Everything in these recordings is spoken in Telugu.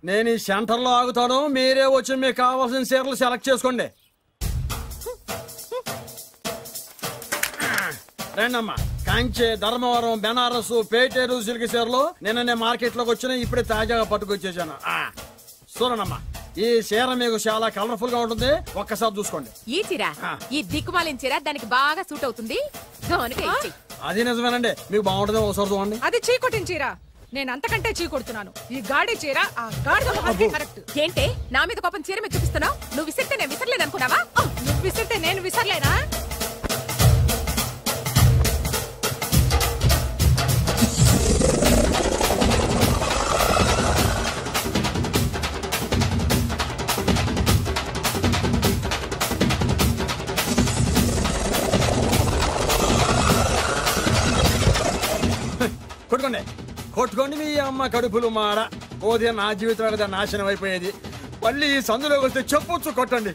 నేను ఈ సెంటర్ లో ఆగుతాను, మీరే వచ్చి మీకు కావాల్సిన చీరలు సెలెక్ట్ చేసుకోండి. రండమ్మా. కంచి, ధర్మవరం, బెనారస్, పేటేరు సిల్క్ చీరలు నిన్ననే మార్కెట్ లోకి వచ్చిన, ఇప్పుడే తాజాగా పట్టుకొచ్చేసాను. చూడండమ్మా, ఈ చీర మీకు చాలా కలర్ఫుల్ గా ఉంటుంది, ఒక్కసారి చూసుకోండి. ఈ చీర, ఈ దిక్కుమాలిన చీర దానికి బాగా సూట్ అవుతుంది. అది నిజమేనండి, మీకు బాగుంటుంది, ఒకసారి చూడండి. అది చీకొట్టిన చీర, నేను అంతకంటే చీకొడుతున్నాను. ఈ గాడి చీర ఆ గాడి కరెక్ట్. ఏంటే నా మీద కోపం చీర మీద చూపిస్తున్నావు? నువ్వు విసిరితే నేను విసరలేను అనుకున్నావా? నువ్వు విసిరితే నేను విసరలేనా? కొట్టుకోండి, కొట్టుకోండి మీ అమ్మ కడుపులు మాడ. పోతే నా జీవితం కదా నాశనం అయిపోయేది. మళ్ళీ ఈ సందులోకి వస్తే చెప్పొచ్చు కొట్టండి.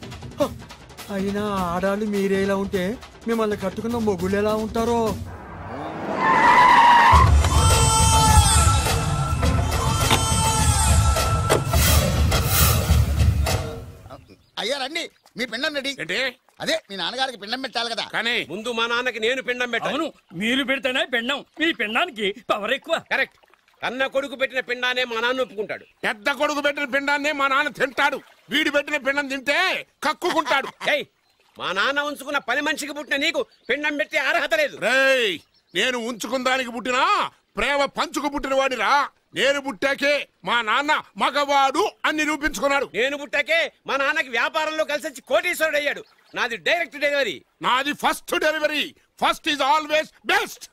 అయినా ఆడాళ్ళు మీరేలా ఉంటే మిమ్మల్ని కట్టుకున్న మొగుళ్ళు ఎలా ఉంటారో. అయ్యా రండి, మీ పిండం రెడీ. అదే మీ నాన్నగారికి పిండం పెట్టాలి కదా. కానీ ముందు మా నాన్నకి నేను పిండం పెట్టాను. మీరు పెడితేనే పిండం, మీ పిండానికి పవర్ ఎక్కువ. కరెక్ట్. కన్న కొడుకు పెట్టిన పిండానే మా నాన్న ఒప్పుకుంటాడు. పెద్ద కొడుకు పెట్టిన పిండాన్నే మా నాన్న తింటాడు. వీడు పెట్టిన పిండం తింటే కక్కుకుంటాడు. మా నాన్న ఉంచుకున్న పని మనిషికి పుట్టిన నీకు పిండం పెట్టే అర్హత లేదు. రేయ్, నేను ఉంచుకున్న దానికి పుట్టినా ప్రేమ పంచుకు పుట్టిన వాడిరా. నేను పుట్టాకే మా నాన్న మగవాడు అని నిరూపించుకున్నాడు. నేను పుట్టాకే మా నాన్నకి వ్యాపారంలో కలిసి వచ్చి కోటీశ్వరుడు అయ్యాడు. నాది డైరెక్ట్ డెలివరీ. నాది first delivery. First is always best.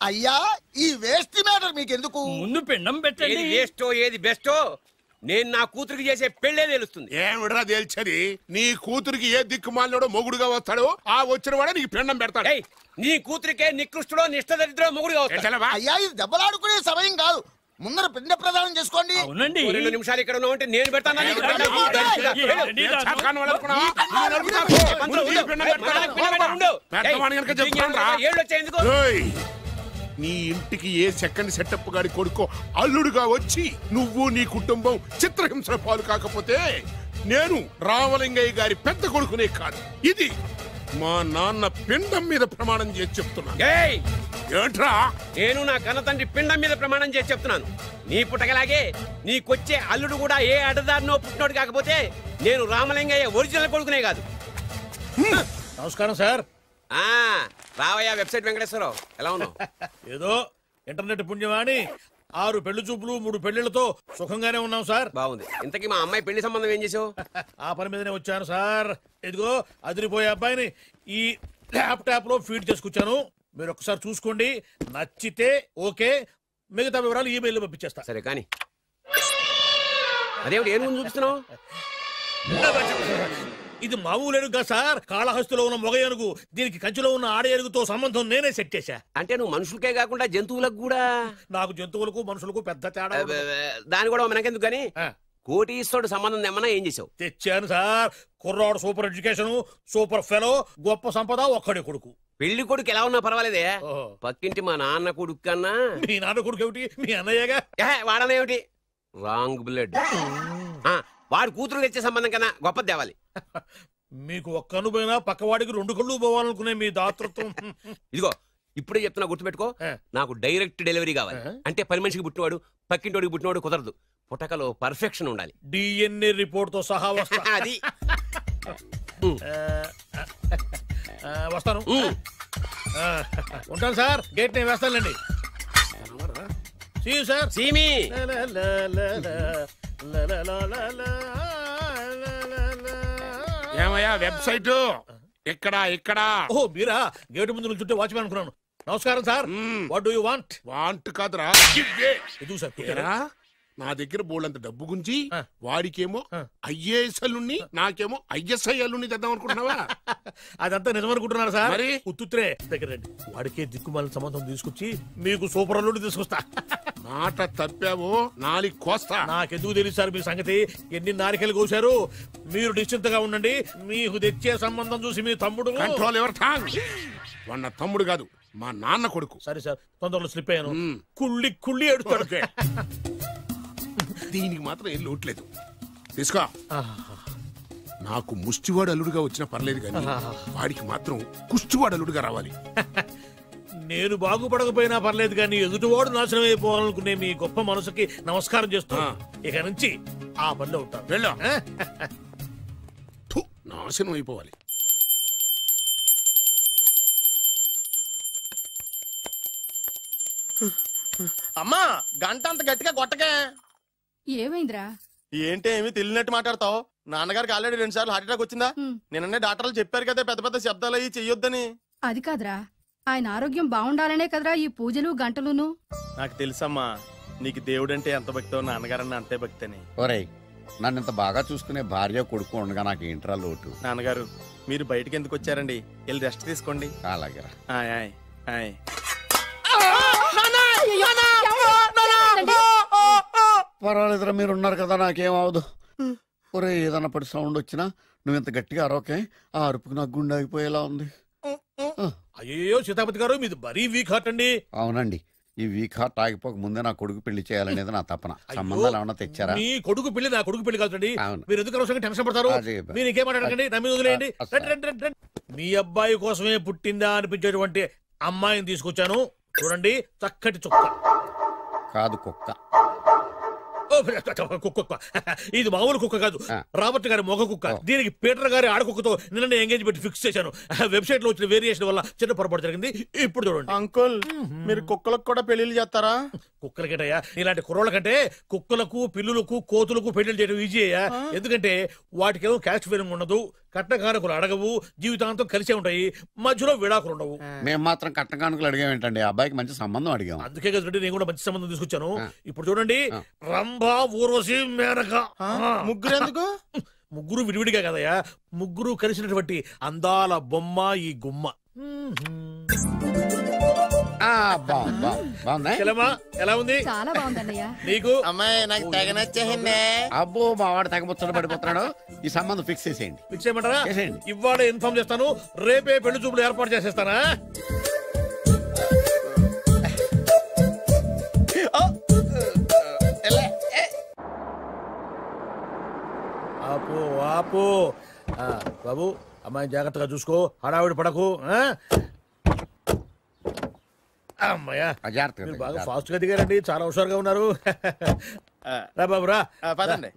అయ్యా, ఈ వేస్ట్ మ్యాటర్ మీకు ఎందుకు? ముందు పిండం పెట్టండి. ఏది వేస్టో ఏది బెస్టో నేను నా కూతురికి చేసే పెళ్లే తెలుస్తుంది. ఏమిడ్రా తేల్చది? నీ కూతురికి ఏ దిక్కుమాలినోడో మొగుడుగా వస్తాడో ఆ వచ్చిన వాడే నీకు పిండం పెడతాడు. నీ కూతురికే నికృష్టుడో నిష్ఠదరిద్రో మొగుడుగా వస్తాడు. అయ్యా, ఇది దెబ్బలాడుకునే సమయం కాదు. ముందర పిండ ప్రదానం చేసుకోండి. 2 నిమిషాలు ఇక్కడ ఉన్నావంటే నేను పెడతాను. నీ ఇంటికి ఏ సెకండ్ సెటప్ గాడి కొడుకో అల్లుడుగా వచ్చి నువ్వు నీ కుటుంబం చిత్రహింసల పాలు కాకపోతే నేను రామలింగయ్య గారి పెద్ద కొడుకునే కాదు, ఇది మా నాన్న పిండం మీద ప్రమాణం చేసి చెప్తున్నాను. ఏంట్రా? నేను నా కన్న తండ్రి పిండం మీద ప్రమాణం చేసి చెప్తున్నాను. నీ పుట్టగలాగే నీకొచ్చే అల్లుడు కూడా ఏ అడ్డదారినో పుట్టినోడు కాకపోతే నేను రామలింగయ్య ఒరిజినల్ కొడుకునే కాదు. నమస్కారం సార్. రావయ్యా వెబ్సైట్ వెంకటేశ్వరరావు, ఎలా ఉన్నావు? ఏదో ఇంటర్నెట్ పుణ్యమాని 6 పెళ్లి చూపులు 3 పెళ్లిళ్లతో సుఖంగానే ఉన్నాం సార్. బాగుంది. ఇంతకీ మా అమ్మాయి పెళ్లి సంబంధం ఏం చేసావు? ఆ పని మీదనే వచ్చాను సార్. ఇదిగో అదిరిపోయే అబ్బాయిని ఈ ల్యాప్టాప్ లో ఫీడ్ చేసుకొచ్చాను. మీరు ఒకసారి చూసుకోండి, నచ్చితే ఓకే, మిగతా వివరాలు ఈమెయిల్ పంపించేస్తా. సరే కానీ అదేమిటి ఏం ముందు చూపిస్తున్నావు? ఇది మామూలు ఏనుగు సార్, కాళహస్తిలో ఉన్న మొగ ఏనుగు. దీనికి కంచిలో ఉన్న ఆడ ఏనుగుతో సంబంధం నేనే సెట్ చేశా. అంటే నువ్వు మనుషులకే కాకుండా జంతువులకు కూడా? నాకు జంతువులకు మనుషులకు పెద్ద తేడా. దాని కూడా మనకెందుకు గానీ కోటీశ్వరుడు సంబంధం ఏమన్నా ఏం చేసావు? తెచ్చాను సార్. కుర్రాడు సూపర్ ఎడ్యుకేషన్, సూపర్ ఫెలో, గొప్ప సంపద, ఒక్కడే కొడుకు. పెళ్లి కొడుకు ఎలా ఉన్నా పర్వాలేదే, పక్కింటి మా నాన్న కొడుకు కన్నా. మీ నాన్న కొడుకు ఏమిటి? మీ అన్నయ్యగా. వాడనేమిటి? Wrong blood. వాడు కూతురు తెచ్చే సంబంధం కన్నా గొప్ప తేవాలి. మీకు ఒక్క కన్ను పోయినా పక్కవాడికి 2 కళ్ళు పోవాలనుకునే మీ దాతృత్వం. ఇదిగో ఇప్పుడే చెప్తున్నా, గుర్తుపెట్టుకో. నాకు డైరెక్ట్ డెలివరీ కావాలి. అంటే పని మనిషికి పుట్టినవాడు పక్కింటోడికి పుట్టినవాడు కుదరదు. పుట్టకలో పర్ఫెక్షన్ ఉండాలి. డిఎన్ఏ రిపోర్ట్ తో సహా వస్తా. అది వస్తాను. ఉంటాను సార్. గేట్ నేను వేస్తానండి. సార్ సీమి ఏమయ్యా వెబ్సైట్ ఎక్కడా? ఇక్కడ. ఓ మీరా? గేటు ముందు నుంచుంటే వాచ్మెన్ అనుకున్నాను. నమస్కారం sir. What do you want? Want కాదురా, ఎదుగు సార్. నా దగ్గర బోల్డంత డబ్బు గుంచి వాడికేమో ఐఏఎస్ అల్లుని నాకేమో ఐఎస్ఐ అల్లుని తెద్దాం అనుకుంటున్నావా? అదంతా నిజమనుకుంటున్నారా సార్? మరి ఉత్తుత్రే దగ్గర రండి. వాడికే దిక్కుమాలిన సంబంధం తీసుకొచ్చి మీకు సూపర్ అల్లుడు తీసుకొస్తా. మాట తప్పావో నాలి కోస్తా. నాకెందుకు తెలుసు సార్ మీ సంగతి? ఎన్ని నారికలు కోసారు. మీరు నిశ్చింతగా ఉండండి. మీకు తెచ్చే సంబంధం చూసి మీ తమ్ముడు. Control ever tongue. వాడు తమ్ముడు కాదు, మా నాన్న కొడుకు. సరే సార్, తొందరలో స్లిప్ అయ్యాను. కుళ్ళి కుళ్ళి ఏడుస్తాడు. దీనికి మాత్రం ఏం లోట్లేదు. తీసుకో. నాకు ముష్టివాడు అల్లుడుగా వచ్చినా పర్లేదు కానీ వాడికి మాత్రం కుష్టివాడు అల్లుడుగా రావాలి. నేను బాగుపడకపోయినా పర్లేదు కానీ ఎదుటివాడు నాశనం అయిపోవాలనుకునే మీ గొప్ప మనసుకి నమస్కారం చేస్తూ ఇక నుంచి ఆ పనిలో ఉంటాను. వెళ్ళు. నాశనం అయిపోవాలి. అమ్మా గంట అంత గట్టిగా కొట్టకే. ఏమైందిరా? ఏంటి ఏమి తెలియనట్టు మాట్లాడతావు? నాన్నగారికి ఆల్రెడీ 2 సార్లు హార్ట్ అటాక్ వచ్చిందా? నిన్ననే డాక్టర్లు చెప్పారు కదా పెద్ద పెద్ద శబ్దాలు అయ్యి చెయ్యొద్దని. అది కాదురా, ఆయన ఆరోగ్యం బాగుండాలనే కదరా ఈ పూజలు గంటలును. నాకు తెలుసమ్మా నీకు దేవుడంటే ఎంత భక్తో నాన్నగారన్న అంతే భక్తి అని. ఒరేయ్, నన్ను ఇంత బాగా చూసుకునే భార్య కొడుకు ఉండగా నాకు ఏంట్రా లోటు? నాన్నగారు మీరు బయటికి ఎందుకు వచ్చారండి? వెళ్ళి రెస్ట్ తీసుకోండి. అలాగే. ఆయ్ ఆయ్ ఆయ్. పర్వాలేదురా, మీరు ఉన్నారు కదా, నాకేమవదు. ఒరే, ఏదన్నా పడి సౌండ్ వచ్చినా నువ్వు ఇంత గట్టిగా అరవకే. ఆ అరుపుకి నాకు గుండె ఆగిపోయేలా ఉంది. అయ్యో సీతాపతి గారు మీది మరీ వీక్ హార్ట్ అండి. అవునండి, ఈ వీక్ హార్ట్ ఆగిపోక ముందే నా కొడుకు పెళ్లి చేయాలనేది నా తపన. సంబంధాలు ఏమన్నా తెచ్చారా? మీ కొడుకు పెళ్లి నా కొడుకు పెళ్లి కాదండి. అవును. మీరు ఎందుకు అవసరంగా టెన్షన్ పడతారు? మీరు ఇంకేమాటండి, నా మీద వదిలేయండి. మీ అబ్బాయి కోసమే పుట్టిందా అనిపించేటువంటి అమ్మాయిని తీసుకొచ్చాను. చూడండి, చక్కటి చుక్క. కాదు, కుక్క. కుక్క. ఇది మామూలు కుక్క కాదు, రాబర్ట్ గారి మొగ కుక్క. దీనికి పీటర్ గారి ఆడకుక్కతో నిన్న ఎంగేజ్మెంట్ ఫిక్స్ చేశాను. వెబ్సైట్ లో వచ్చిన వేరియేషన్ వల్ల చిన్న పొరపాటు జరిగింది. ఇప్పుడు చూడండి. అంకుల్, మీరు కుక్కలకు కూడా పెళ్లిళ్ళు చేస్తారా? కుక్కలకేటయ్యా, ఇలాంటి కుర్రోళ్ళ కంటే కుక్కలకు, పిల్లులకు, కోతులకు పెళ్లి చేయడం ఈజీ అయ్యా. ఎందుకంటే వాటికేమో క్యాస్ట్ ఫీలింగ్ ఉండదు, కట్నకానుకలు అడగవు, జీవితాంతం కలిసే ఉంటాయి, మధ్యలో విడాకులు ఉండవు. మేము మాత్రం కట్నకానుకలు అడిగామేంటండి? అబ్బాయికి మంచి సంబంధం అడిగాం. అందుకే కదండి నేను కూడా మంచి సంబంధం తీసుకొచ్చాను. ఇప్పుడు చూడండి, రంభా, ఊర్వశి, మేనక. ముగ్గురు ఎందుకు? ముగ్గురు విడివిడిగా కదయ్యా, ముగ్గురు కలిసినటువంటి అందాల బొమ్మ ఈ గుమ్మ. ఎలా ఉంది? చాలా బాగుందన్నయ్య. నీకు? అమ్మాయి నాకు తెగ నచ్చేసిందే. అబ్బో, మా వాడు తెగబుచ్చట పడిపోతున్నాడు. ఈ సంబంధం ఫిక్స్ చేసేయండి. ఫిక్స్ చేయమంటారా? ఇవాళ ఇన్ఫార్మ్ చేస్తాను, రేపే పెళ్లి చూపులు ఏర్పాటు చేసేస్తానా? ఆపు ఆపు. బాబు, అమ్మాయి జాగ్రత్తగా చూసుకో, హడావిడి పడకు. అమ్మాయ్యా, మీరు బాగా ఫాస్ట్ గా దిగారండి, చాలా హుషారుగా ఉన్నారు. రా బాబు రా. పదండి.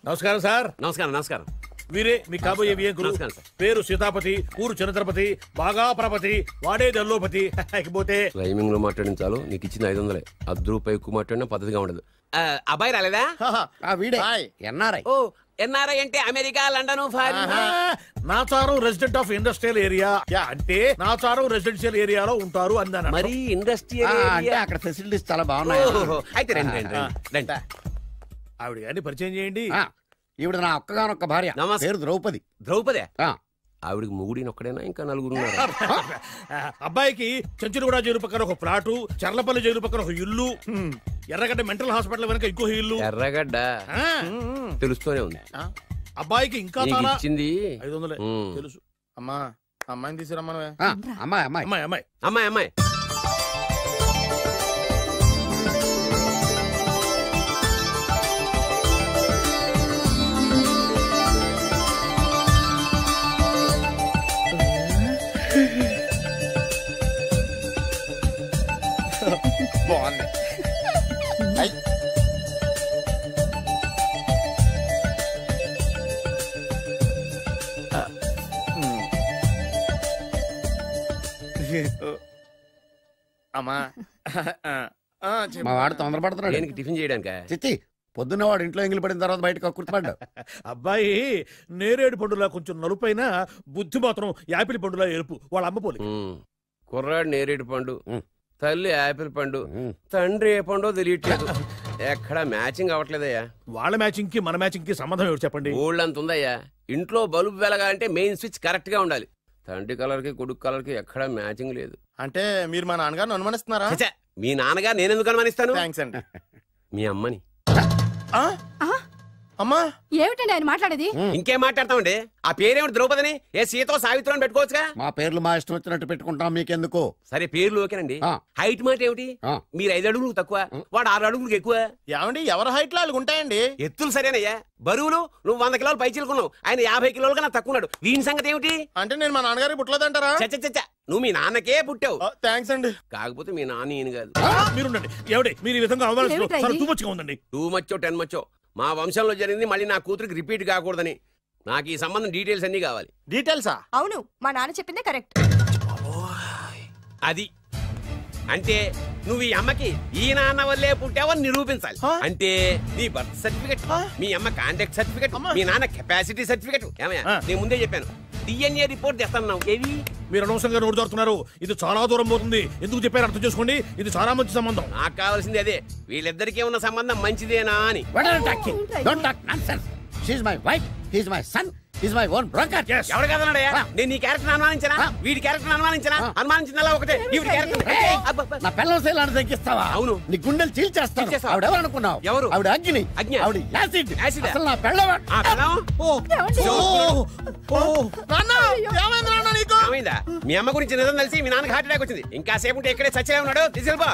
నమస్కారం సార్. నమస్కారం. నమస్కారం. వీరే మీ కాబోయే వియంకులు. పేరు సీతాపతి, ఊరు చంద్రపతి, బాగా ప్రపతి, వాడే దల్లోపతి. ఇకపోతే టైమింగ్ లో మాట్లాడించాలు. నీకు ఇచ్చిన 500. ₹10 ఎక్కువ మాట్లాడినా పద్ధతిగా ఉండదు. అబ్బాయి రాలేదా? వీడే ఎన్ఆర్ఐ. ఓ, ఎన్ఆర్ఐ అంటే America, London, Nacharam resident of industrial area. అంటే నాచారం రెసిడెన్షియల్ ఏరియాలో ఉంటారు అన్నాను. మరి ఇండస్ట్రియల్ అంటే అక్కడ ఫెసిలిటీస్ చాలా బాగున్నాయి. అయితే రండి. ఆవిడ గారిని పరిచయం చేయండి. ఈవిడ నా ఒక్కగానొక్క భార్య, పేరు ద్రౌపది. ద్రౌపదే? ఆవిడికి మొగుడిని ఒక్కడేనా, ఇంకా 4 ఉన్నారు? అబ్బాయికి చెంచులగూడ జైలు పక్కన ఒక ప్లాటు, చర్లపల్లి జైలు పక్కన ఒక ఇల్లు, ఎర్రగడ్డ మెంటల్ హాస్పిటల్ వెనక ఇంకో ఇల్లు. ఎర్రగడ్డ తెలుస్తూనే ఉంది. అబ్బాయికి ఇంకా ఇచ్చింది 500 తెలుసు. అమ్మా, అమ్మాయిని తీసుకురమ్మా. అమ్మాయి అమ్మాయి అమ్మాయి అమ్మాయి అమ్మాయి అమ్మాయి బాగుంది. అమ్మా, మా వాడు తొందరపడుతున్నాడు. దేనికి? టిఫిన్ చేయడానికా? చిచ్చి, పొద్దున్న వాడు ఇంట్లో ఎంగిలి పడిన తర్వాత బయటకు కుర్తుపడ్డాడు. అబ్బాయి నేరేడు పండులా కొంచెం నలుపైన, బుద్ధి మాత్రం యాపిల్ పండులా ఎరుపు. వాళ్ళ అమ్మ పోలి. కుర్రాడు నేరేడు పండు, తల్లి యాపిల్ పండు, తండ్రి ఏ పండో తెలియట్లేదు. ఎక్కడ మ్యాచింగ్ అవ్వట్లేదయ్యా. వాళ్ళ మ్యాచింగ్ కి మన మ్యాచింగ్ కి సంబంధం ఏమిటి చెప్పండి? ఊళ్ళంత ఉందయ్యా. ఇంట్లో బల్బు వెలగాలంటే మెయిన్ స్విచ్ కరెక్ట్ గా ఉండాలి. తండ్రి కలర్ కి కొడుకు కలర్ కి ఎక్కడ మ్యాచింగ్ లేదు. అంటే మీరు మా నాన్నగారిని అనుమానిస్తున్నారా? మీ నాన్నగారు నేనెందుకు అనుమానిస్తాను? థ్యాంక్స్ అండి. మీ అమ్మని. అమ్మా ఏమిటండి ఆయన మాట్లాడేది? ఇంకేం మాట్లాడతామండి? ఆ పేరేమిటి ద్రౌపదిని? ఏ సీతో సావిత్రి అని పెట్టుకోవచ్చుగా. మా పేర్లు మా ఇష్టం వచ్చినట్టు పెట్టుకుంటాం, మీకెందుకు? సరే పేర్లు ఓకేనండి. హైట్ మాట ఏమిటి? మీరు 5 అడుగులు తక్కువ, వాడు 6 అడుగులకు ఎక్కువ. ఏమండి ఎవరి హైట్ లో వాళ్ళకి ఉంటాయండి. ఎత్తులు సరేనయ్యా. బరువులు నువ్వు 100 కిలోలు పై చిలుకున్నావు, ఆయన 50 కిలోలు కన్నా తక్కువ ఉన్నాడు. వీని సంగతి ఏమిటి? అంటే నేను మా నాన్నగారికి పుట్టలేదంటారా? చచ్చ నువ్వు మీ నాన్నకే పుట్టావు. థ్యాంక్స్ అండి. కాకపోతే మీ నాన్న ఈయన కాదు. మీరుండండి. ఎవడే మీరు ఈ విధంగా అవమానిస్తున్నారు? టూ మచ్గా ఉందండి. 2 మచ్చో 10 మచ్చో మా వంశంలో జరిగింది మళ్ళీ నా కూతురికి రిపీట్ కాకూడదని నాకు ఈ సంబంధం డీటెయిల్స్ అన్ని కావాలి. డీటెయిల్సా? అవును, మా నాన్న చెప్పిందే కరెక్ట్. అది అంటే నువ్వు ఈ అమ్మకి ఈ నాన్న వల్లే పుట్టావని నిరూపించాలి. అంటే నీ బర్త్ సర్టిఫికెట్, మీ అమ్మ కాంటాక్ట్ సర్టిఫికెట్, మీ నాన్న కెపాసిటీ సర్టిఫికెట్. ఏమయ్యా నేను ముందే చెప్పాను DNA రిపోర్ట్ తెస్తాను. ఏవి మీరు అనవసరంగా నోరు దొరుకుతున్నారు. ఇది చాలా దూరం పోతుంది. ఎందుకు చెప్పారు అర్థం చేసుకోండి. ఇది చాలా మంచి సంబంధం. నాకు కావాల్సింది అదే, వీళ్ళిద్దరికీ ఉన్న సంబంధం మంచిదేనా అని. ఎవరు కదన్నాడయ్యా? నేను నీ క్యారెక్టర్ అనుమానించనా? వీడి క్యారెక్టర్ అనుమానించనా? అనుమానించిందల్లా ఒకటే. వీడి క్యారెక్టర్ నా పిల్లలు తగ్గిస్తావా? అవును. నీ గుండెలు చీల్చేస్తాను. ఆవిడెవరు అనుకున్నావు? ఎవరు? ఆవిడ అగ్ని. ఆవిడ యాసిడ్. అసలు నా పెళ్ళవా? ఏమైందా? మీ అమ్మ గురించి నిజం తెలిసి మీ నాన్నకి హార్ట్ అటాక్ వచ్చింది. ఇంకా సేపు ఉంటే ఇక్కడే చచ్చే ఉన్నాడు. తీసుకెళ్ళిపో.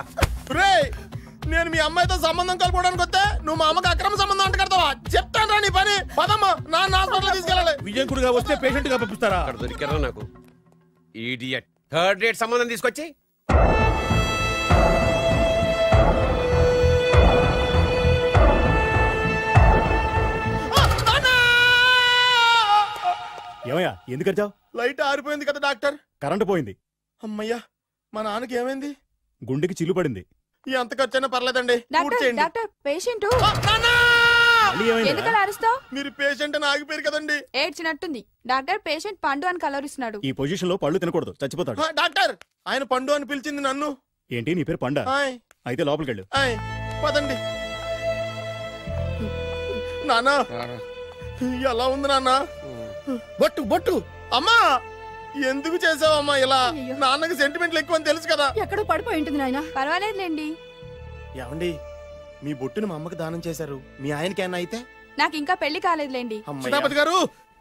నేను మీ అమ్మాయితో సంబంధం కలుపుకోవడానికి వస్తే నువ్వు మా అమ్మకి అక్రమ సంబంధం అంట కడతావా? చెప్తాను నీ పని. పదమ్మా, నాన్న హాస్పిటల్ తీసుకెళ్ళాలి. విజయకుడిగా వస్తే పేషెంట్ గా పంపిస్తారా? అక్కడ దొరికారా నాకు ఈడియట్. 3rd రేట్ సంబంధం తీసుకొచ్చి ఏమయ్యా ఎందుకు వచ్చావు? లైట్ ఆరిపోయింది కదా డాక్టర్. కరెంటు పోయింది. అమ్మయ్యా, మా నాన్నకి ఏమైంది? గుండెకి చిల్లు పడింది. ఎంత ఖర్చైనా పర్లేదండి. డాక్టర్ పేషెంట్ ఎందుకలా అరుస్తావు? మీరు పేషెంట్ అని ఆగిపోయారు కదండి. ఏడ్చినట్టుంది. డాక్టర్ పేషెంట్ పండు అని కలరిస్తున్నాడు. ఈ పొజిషన్ లో పళ్ళు తినకూడదు, చచ్చిపోతాడు. డాక్టర్ ఆయన పండు అని పిలిచింది నన్ను. ఏంటి నీ పేరు పండా? అయితే లోపలికి వెళ్ళు. పదండి. నాన్న ఎలా ఉంది నాన్న? బొట్టు బొట్టు. అమ్మా ఎందుకు చేసావమ్మా ఇలా? నాన్నకి సెంటిమెంట్లు ఎక్కువ అని తెలుసు కదా. ఎక్కడో పడిపోయి ఉంటుంది నాయన. పర్వాలేదులేండి. ఏమండి మీ బొట్టుని మా అమ్మకి దానం చేశారు, మీ ఆయనకేనా అయితే? నాకు ఇంకా పెళ్లి కాలేదులేండి. సీతాపతి గారు,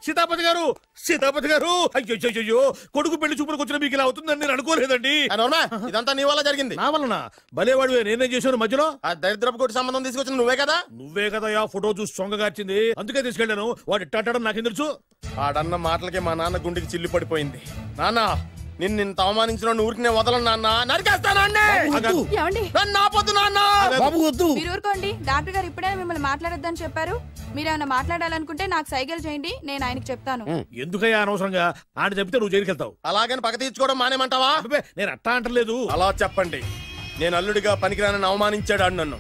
సీతాపతి గారు, సీతాపతి గారు, అయ్యో కొడుకు పెళ్లి చూపులకు వచ్చిన మీకు ఇలా అవుతుందని నేను అనుకోలేదండి. ఇదంతా నీ వల్ల జరిగింది. నా వలన? భలేవాడు, నేనేం చేశాను మధ్యలో? ఆ దరిద్రపు కొట్టి సంబంధం తీసుకొచ్చిన నువ్వే కదా. నువ్వే కదా ఆ ఫోటో చూసి సొంగగార్చింది. అందుకే తీసుకెళ్ళాను. వాడు ఇట్టాడడం నాకేం తెలుసు? ఆడన్న మాటలకే మా నాన్న గుండెకి చిల్లు పడిపోయింది. నాన్న నిన్ను అవమానించిన ఊరికి నేను వదలను నాన్న. నరికేస్తానండి. మీరు ఊరుకోండి. డాక్టర్ గారు ఇప్పుడే మిమ్మల్ని మాట్లాడొద్దని చెప్పారు. మీరేమైనా మాట్లాడాలనుకుంటే నాకు సైగలు చేయండి, నేను ఆయనకి చెప్తాను. ఎందుకయ్యా అనవసరంగా? ఆయన చెప్తే నువ్వు జైలుకి వెళ్తావు. అలాగని పక్క తీర్చుకోవడం మానేమంటావా? నేను అట్టా అంటలేదు. అలా చెప్పండి. నేను అల్లుడిగా పనికిరానని అవమానించాడు ఆడు నన్ను.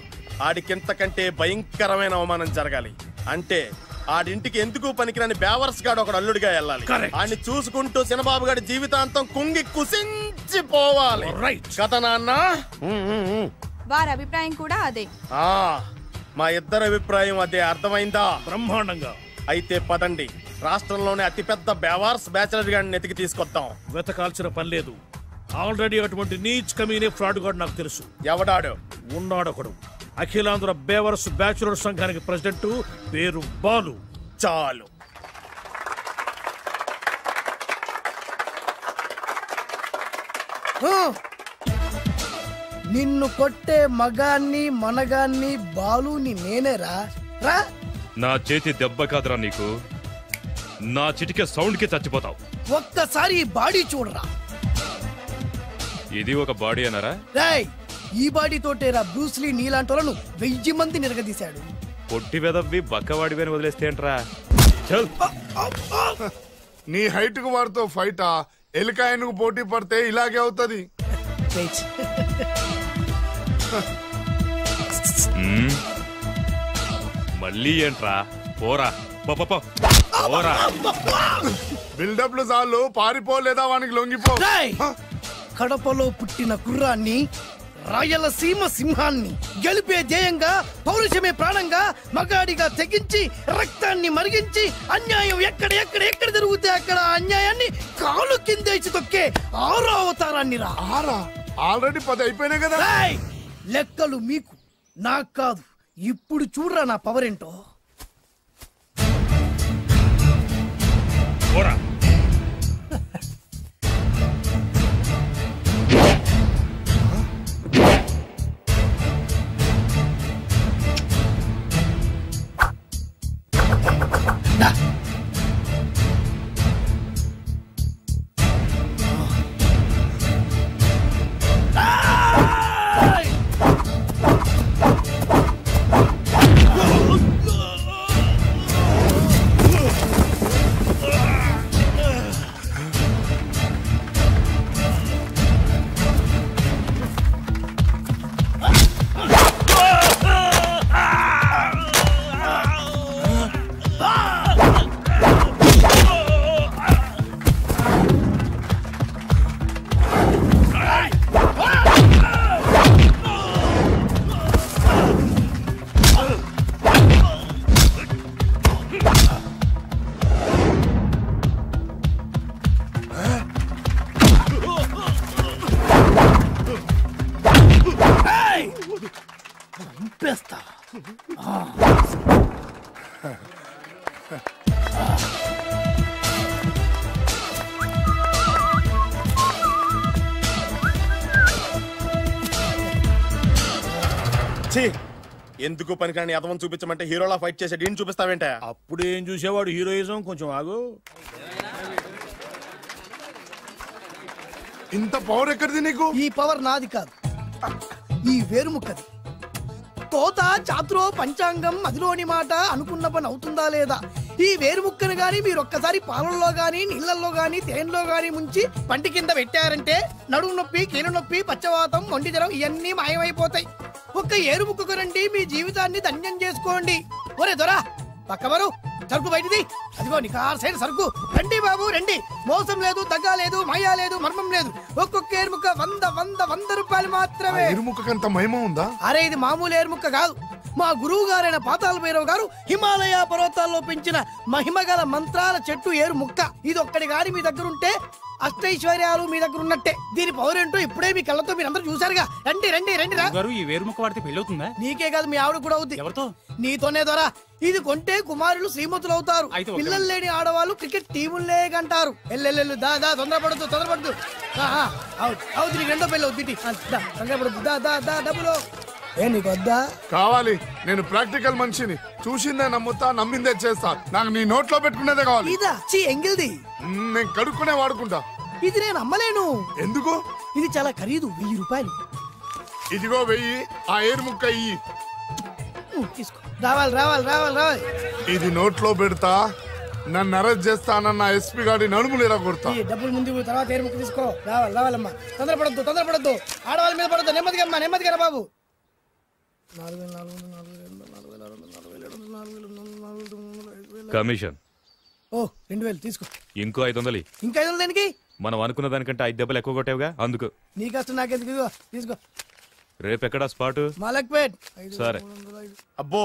ఆడికింతకంటే భయంకరమైన అవమానం జరగాలి. అంటే ఆడింటికి ఎందుకు పనికిరాని బేవర్స్ గాడు ఒకడు అల్లుడిగా వెళ్ళాలి. ఆడిని చూసుకుంటూ చిన్నబాబు గారి జీవితాంతం కుంగి కుసించిపోవాలి కదా నాన్న. వారి అభిప్రాయం కూడా అదే. మా ఇద్దరు అభిప్రాయం అదే. అర్థమైందా? బ్రహ్మాండంగా. అయితే పదండి, రాష్ట్రంలోనే అతిపెద్ద బేవార్స్ బ్యాచిలర్ గాడిని ఎతికి తీసుకొద్దాం. వెతకాల్సిన పని లేదు. ఆల్రెడీ అటువంటి నీచ్ కమీనే ఫ్రాడ్ గాడు నాకు తెలుసు. ఎవడాడు? ఉన్నాడొకడు. అఖిలాంధ్ర బేవర్స్ బ్యాచులర్ సంఘానికి ప్రెసిడెంట్, పేరు బాలు. చాలు. నిన్ను కొట్టే మగాన్ని మనగాన్ని బాలుని నేనేరా. రా. నా చేతి దెబ్బ కాదురా నీకు, నా చిటికే సౌండ్ కి చచ్చిపోతావు. ఒక్కసారి ఈ బాడీ చూడరా. ఇది ఒక బాడీ అన్నారా? రాయ్, ఈ బాడీ తోటేరా బ్రూస్లీ నీలాంటోలను 1000 మంది నిరగదీశాడు. పొట్టి వెదవ్వి బక్కవాడివని వదిలేస్తే ఏంట్రా? నీ హైట్ కు వాడితో ఫైటా? ఎలికాయనకు పోటీ పడితే ఇలాగే అవుతుంది. మళ్ళీ ఏంట్రా? పోరా పోరా. బిల్డప్లు చాలు, పారిపోలేదా వానికి లొంగిపో. కడపలో పుట్టిన కుర్రాన్ని, రాయలసీమ సింహాన్ని గెలిపే ధ్యేయంగా, పౌరుషమే ప్రాణంగా, మగాడిగా తెగించి రక్తాన్ని మరిగించి అన్యాయం ఎక్కడ జరుగుతే అక్కడ అన్యాయాన్ని కాలు కిందేసి తొక్కే 6వ అవతారాన్ని రా. ఆల్రెడీ 10 అయిపోయినాయి కదా. లెక్కలు మీకు, నాకు కాదు. ఇప్పుడు చూడరా నా పవర్ ఏంటో. పోరా. ఎందుకు పనికిరాని అదవం చూపించమంటే హీరోలా ఫైట్ చేసే డీన్ చూపిస్తావేంట? అప్పుడు ఏం చూసేవాడు హీరోయిజం. కొంచెం ఆగు. ఇంత పవర్ ఎక్కడిది నీకు? ఈ పవర్ నాది కాదు, ఈ వేరుముక్కది. తోత చాతురో పంచాంగం అదిలోని మాట అనుకున్న పని అవుతుందా లేదా? ఈ వేరుముక్కను గాని మీరు ఒక్కసారి పాలల్లో గాని నీళ్లలో గాని తేనెలో గాని ముంచి పంటి కింద పెట్టారంటే నడుము నొప్పి, కీలు నొప్పి, పచ్చవాతం, మొండి జ్వరం ఇవన్నీ మాయమైపోతాయి. ఒక్క ఏరుముక్కకు రండి, మీ జీవితాన్ని ధన్యం చేసుకోండి. ఒరే దొరా పక్కవరు, సరుకు బయటిది. అదిగో నికార్సైన సరుకు. రండి బాబు రండి, మోసం లేదు, దగ్గ లేదు, మాయా లేదు, మర్మం లేదు. ఒక్కొక్క ఏరుముక్క 100 రూపాయలు మాత్రమే. ఏరుముక్కకంత మహిమ ఉందా? అరే ఇది మామూలు ఏరుముక్క కాదు. మా గురువు గారైన పాతాళ భైరవ్ గారు హిమాలయ పర్వతాల్లో పెంచిన మహిమగల మంత్రాల చెట్టు ఏరుముక్క. ఇది ఒక్కడి గాని మీ దగ్గర ఉంటే అష్టైశ్వర్యాలు మీ దగ్గర ఉన్నట్టే. దీని పవర్ ఏంటో ఇప్పుడే మీ కళ్ళతో మీరు అందరూ చూసారుగా. రండి రండి రండి రా. ఈ వేరుముక్క వాడితే పెళ్ళవుతుందా? నీకే కాదు, మీ ఆవిడ కూడా అవుతుంది. ఎవరితో? నీతోనే ద్వారా. ఇది కొంటే కుమారులు శ్రీమంతులు అవుతారు. పిల్లలు లేని ఆడవాళ్ళు క్రికెట్ టీములే కంటారు. ఎల్లెల్లెల్లు దా దా, తొందరపడద్దు. అవుతుంది, నీకు రెండో పెళ్ళి అవుతుంది. తొందరపడద్దు, దా దా దా, డబ్బులు ఏ నీకు వద్దా? కావాలి. నేను ప్రాక్టికల్ మనిషిని. చూసిందే నమ్ముతా, నమ్మిందే చేస్తా. నాకు నీ నోట్లో పెట్టుకునేదే కావాలి. ఇదా చీ ఎంగిల్ది. నేను కడుక్కునే వాడుకుంటా. ఇది నేను అమ్మలేను. ఎందుకు? ఇది చాలా ఖరీదు, 1000 రూపాయలు. ఇదిగో 1000. ఆ ఏరుముక్క ఇయ్యి. తీసుకో. రావాలి. ఇది నోట్లో పెడతా, నన్ను అరెస్ట్ చేస్తానన్న ఎస్పీ గారి నడుములు ఇలా కొడతా. డబ్బులు ముందు తర్వాత ఏరుముక్క తీసుకో. రావాలమ్మా. తొందరపడద్దు. ఆడవాళ్ళ మీద పడద్దు. నెమ్మదిగా బాబు. 4,400 కమిషన్. ఓ 2000 తీసుకో. ఇంకో 500. ఇంకా 500 దేనికి? మనం అనుకున్న దానికంటే 5 దెబ్బలు ఎక్కువ కొట్టావుగా, అందుకు. నీ కష్టం నాకెందుకు? తీసుకో. రేపెక్కడా స్పాట్? మలక్పేట్. సరే. అబ్బో,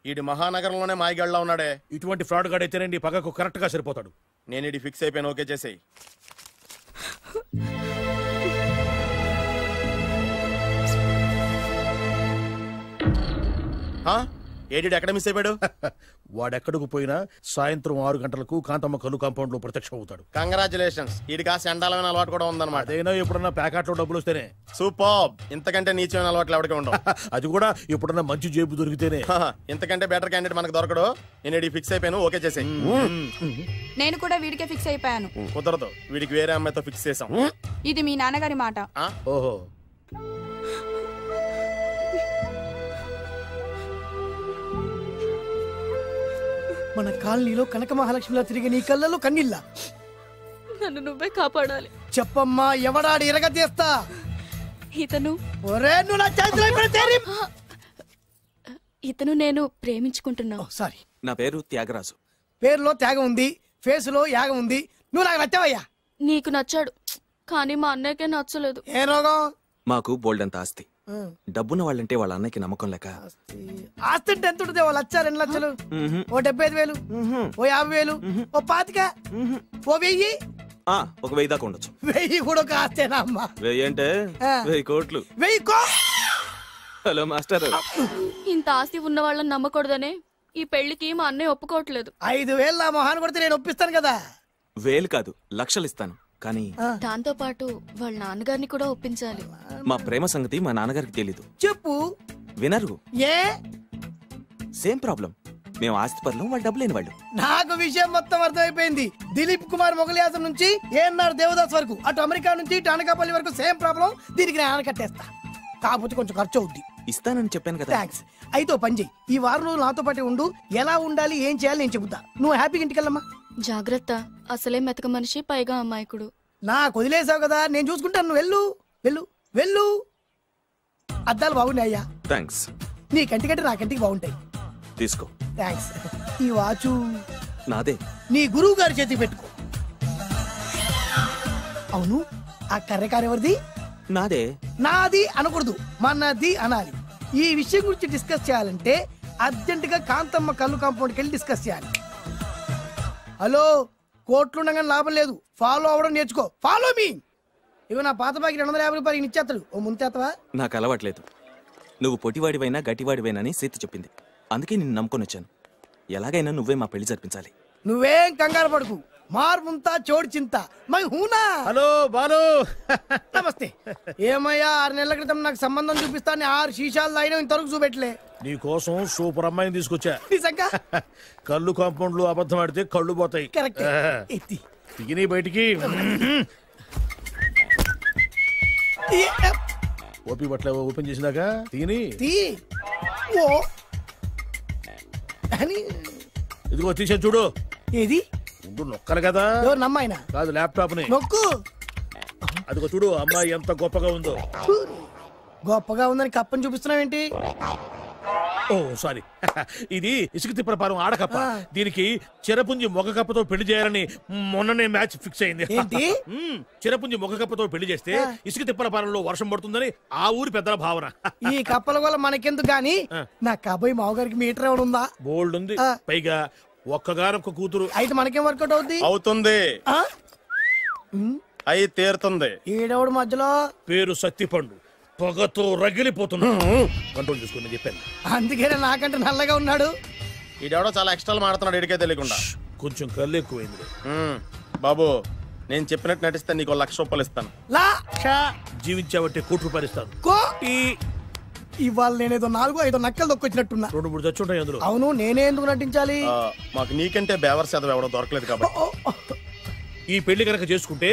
ఈడి మహానగరంలోనే మాయగాళ్ళ ఉన్నాడే. ఇటువంటి ఫ్రాడ్ గాడు అయితేనండి పక్కకు కరెక్ట్ గా సరిపోతాడు. నేను ఇది ఫిక్స్ అయిపోయాను. ఓకే చేసేయి. ఏడి ఎక్కడ మిస్ అయిపోయాడు? వాడెక్కడికి పోయినా సాయంత్రం 6 గంటలకు కాంతమ్మ కల్లు కాంపౌండ్ లో ప్రత్యక్షం అవుతాడు. కంగ్రాచులేషన్స్. ఈడికి ఆ సెండాలమైన అలవాటు కూడా ఉందన్నమాట. అదైనా ఎప్పుడన్నా ప్యాకెట్లో డబ్బులు వస్తేనే. సూపర్. ఇంతకంటే నీచమైన అలవాట్లు ఎవరికి ఉండవు. అది కూడా ఎప్పుడన్నా మంచి జేబు దొరికితేనే. ఇంతకంటే బెటర్ క్యాండిడేట్ మనకు దొరకడు. నేను ఇది ఫిక్స్ అయిపోయాను. ఓకే చేసేయి. నేను కూడా వీడికే ఫిక్స్ అయిపోయాను. కుదరదు, వీడికి వేరే అమ్మాయితో ఫిక్స్ చేసాం. ఇది మీ నాన్నగారి మాట. ఓహో. మన కాలనీలో కనక మహాలక్ష్మిలా తిరిగి నీ కళ్ళలో కన్నీళ్ళ. నన్ను నువ్వే కాపాడాలి. చెప్పమ్మా, ఎవడాడి ఎరగ తీస్తా. ఇతను నేను ప్రేమించుకుంటున్నావు. సారీ, నా పేరు త్యాగరాజు. పేరులో త్యాగం ఉంది, ఫేసులో యాగం ఉంది. నువ్వు నాకు నచ్చావయ్యా. నీకు నచ్చాడు, కానీ మా అన్నయ్యకే నచ్చలేదు. ఏ రోగం? మాకు బోల్డంత ఆస్తి. డబ్బున్న వాళ్ళంటే వాళ్ళ అన్నయ్యకి నమ్మకం లేక. ఆస్తి అంటే ఎంత ఉంటుంది? 2 లక్షలు, ఓ 75,000, ఓ 50,000, ఓ 25,000, ఓ 1000. ఒక 1000 దాకా ఉండొచ్చు. 1000 కూడా ఒక ఆస్తేనా అమ్మా? 1000 అంటే 1000 కోట్లు. 1000 హలో మాస్టర్. ఇంత ఆస్తి ఉన్న వాళ్ళని నమ్మకూడదనే ఈ పెళ్లికి మా అన్నయ్య ఒప్పుకోవట్లేదు. 5,000 నా మొహాన్ని కొడితే నేను ఒప్పిస్తాను కదా. వేలు కాదు లక్షలు ఇస్తాను, కానీ దాంతో పాటు వాళ్ళ నాన్నగారిని కూడా ఒప్పించాలి. మా ప్రేమ సంగతి మా నాన్నగారికి తెలీదు. చెప్పు. వినరు. ఏ సేమ్ ప్రాబ్లం. మేము ఆస్తి పనులు, వాళ్ళు డబ్బు లేని వాళ్ళు. నాకు విషయం మొత్తం అర్థమైపోయింది. దిలీప్ కుమార్ మొగలియాసం నుంచి ఏఎన్ఆర్ దేవదాస్ వరకు, అటు అమెరికా నుంచి ఇటు అనకాపల్లి వరకు సేమ్ ప్రాబ్లం. దీనికి నేను కట్టేస్తా, కాకపోతే కొంచెం ఖర్చు అవుద్ది. ఇస్తానని చెప్పాను కదా. థ్యాంక్స్. అయితే పని చెయ్యి, ఈ వారం రోజులు నాతో పాటే ఉండు. ఎలా ఉండాలి, ఏం చేయాలి నేను చెబుతా. నువ్వు హ్యాపీగా ఇంటికెళ్ళమ్మా. జాగ్రత్త, అసలే మెతక మనిషి, పైగా అమాయకుడు. నాకు వదిలేసావు కదా, నేను చూసుకుంటాను. నువ్వు వెళ్ళు వెళ్ళు వెళ్ళు. అద్దాలు బాగున్నాయి అయ్యా. థ్యాంక్స్. నీ కంటికంటే నా కంటికి బాగుంటాయి. తీసుకో. థ్యాంక్స్. ఈ వాచు నాదే. నీ గురువు గారి చేతికి పెట్టుకో. అవును, ఆ కర్రెకారు ఎవరిది? నాదే. నాది అనకూడదు, మనది అనాలి. ఈ విషయం గురించి డిస్కస్ చేయాలంటే అర్జెంట్ గా కాంతమ్మ కళ్ళు కాంపౌండ్కి వెళ్ళి డిస్కస్ చేయాలి. హలో, కోట్లుండగానే లాభం లేదు, ఫాలో అవ్వడం నేర్చుకో. Follow me. ఇవి నా పాత బాకి 250 రూపాయలు ఇచ్చేస్తాడు. ఓ ముంతేత్తవా? నాకు అలవాట్లేదు. నువ్వు పొట్టివాడివైనా గట్టివాడివైనా అని సీత చెప్పింది, అందుకే నిన్ను నమ్ముకొని వచ్చాను. ఎలాగైనా నువ్వే మా పెళ్లి జరిపించాలి. నువ్వేం కంగారు పడుకు. మార్ముంతా చోడు చింత మై హూనా. హలో బాలు. నమస్తే. ఏమయ్యా, 6 నెలల క్రితం నాకు సంబంధం చూపిస్తాను 6 శీషాలు అయినా ఇంతవరకు చూపెట్టలే. నీ కోసం సూపర్ అమ్మాయిని తీసుకొచ్చా. నిజంగా? కళ్ళు కాంపౌండ్ లో అబద్ధం ఆడితే కళ్ళు పోతాయి. కరెక్ట్. తిని బయటికి ఓపి బట్ల ఓపెన్ చేసినాక తిని ఇదిగో తీసే చూడు. ఏది? నొక్కలు కదా. నమ్మాయినా కాదు, ల్యాప్టాప్ ని నొక్కు. అదిగో చూడు, అమ్మాయి ఎంత గొప్పగా ఉందో. గొప్పగా ఉందని కప్పని చూపిస్తున్నావేంటి? ఓ సారీ, ఇది ఇసుక తిప్పల పారం ఆడకప్ప. దీనికి చిరపుంజి మొగ కప్పతో పెళ్లి చేయాలని మొన్ననే మ్యాచ్ ఫిక్స్ అయింది. చిరపుంజి మొగ కప్పతో పెళ్లి చేస్తే ఇసుక తిప్పల పారంలో వర్షం పడుతుందని ఆ ఊరి పెద్దల భావన. ఈ కప్పల వల్ల మనకెందుకు గాని, నా కాబోయే మావగారికి మీటర్ ఎవడు ఉందా? బోల్డ్ ఉంది. పైగా ఒక్కగారొక్క కూతురు. అయితే మనకేం వర్కౌట్ అవుద్ది? అవుతుంది. అయి తీరుతుంది. ఈడవుడు మధ్యలో పేరు సత్తిపండు, పొగతో రగిలిపోతున్నా. కంట్రోల్ చూసుకుని చెప్పాను. అందుకేనే నాకంటే నల్లగా ఉన్నాడు. ఈడెవడో చాలా ఎక్స్ట్రాలు మాడుతున్నాడు, ఇడికే తెలియకుండా. కొంచెం కళ్ళు ఎక్కువైంది. బాబు, నేను చెప్పినట్టు నటిస్తే నీకు 1,00,000 రూపాయలు ఇస్తాను. జీవించావంటే ₹1,00,000 ఇస్తాను. ఇవాళ నేనేదో 4-5 నక్కలు దొక్కొచ్చినట్టున్నా. 2-3 చచ్చుంటాయి అందులో. అవును, నేనే ఎందుకు నటించాలి? మాకు నీకంటే బేవర్స్ చదువు ఎవడో దొరకలేదు కాబట్టి. ఈ పెళ్లి కనుక చేసుకుంటే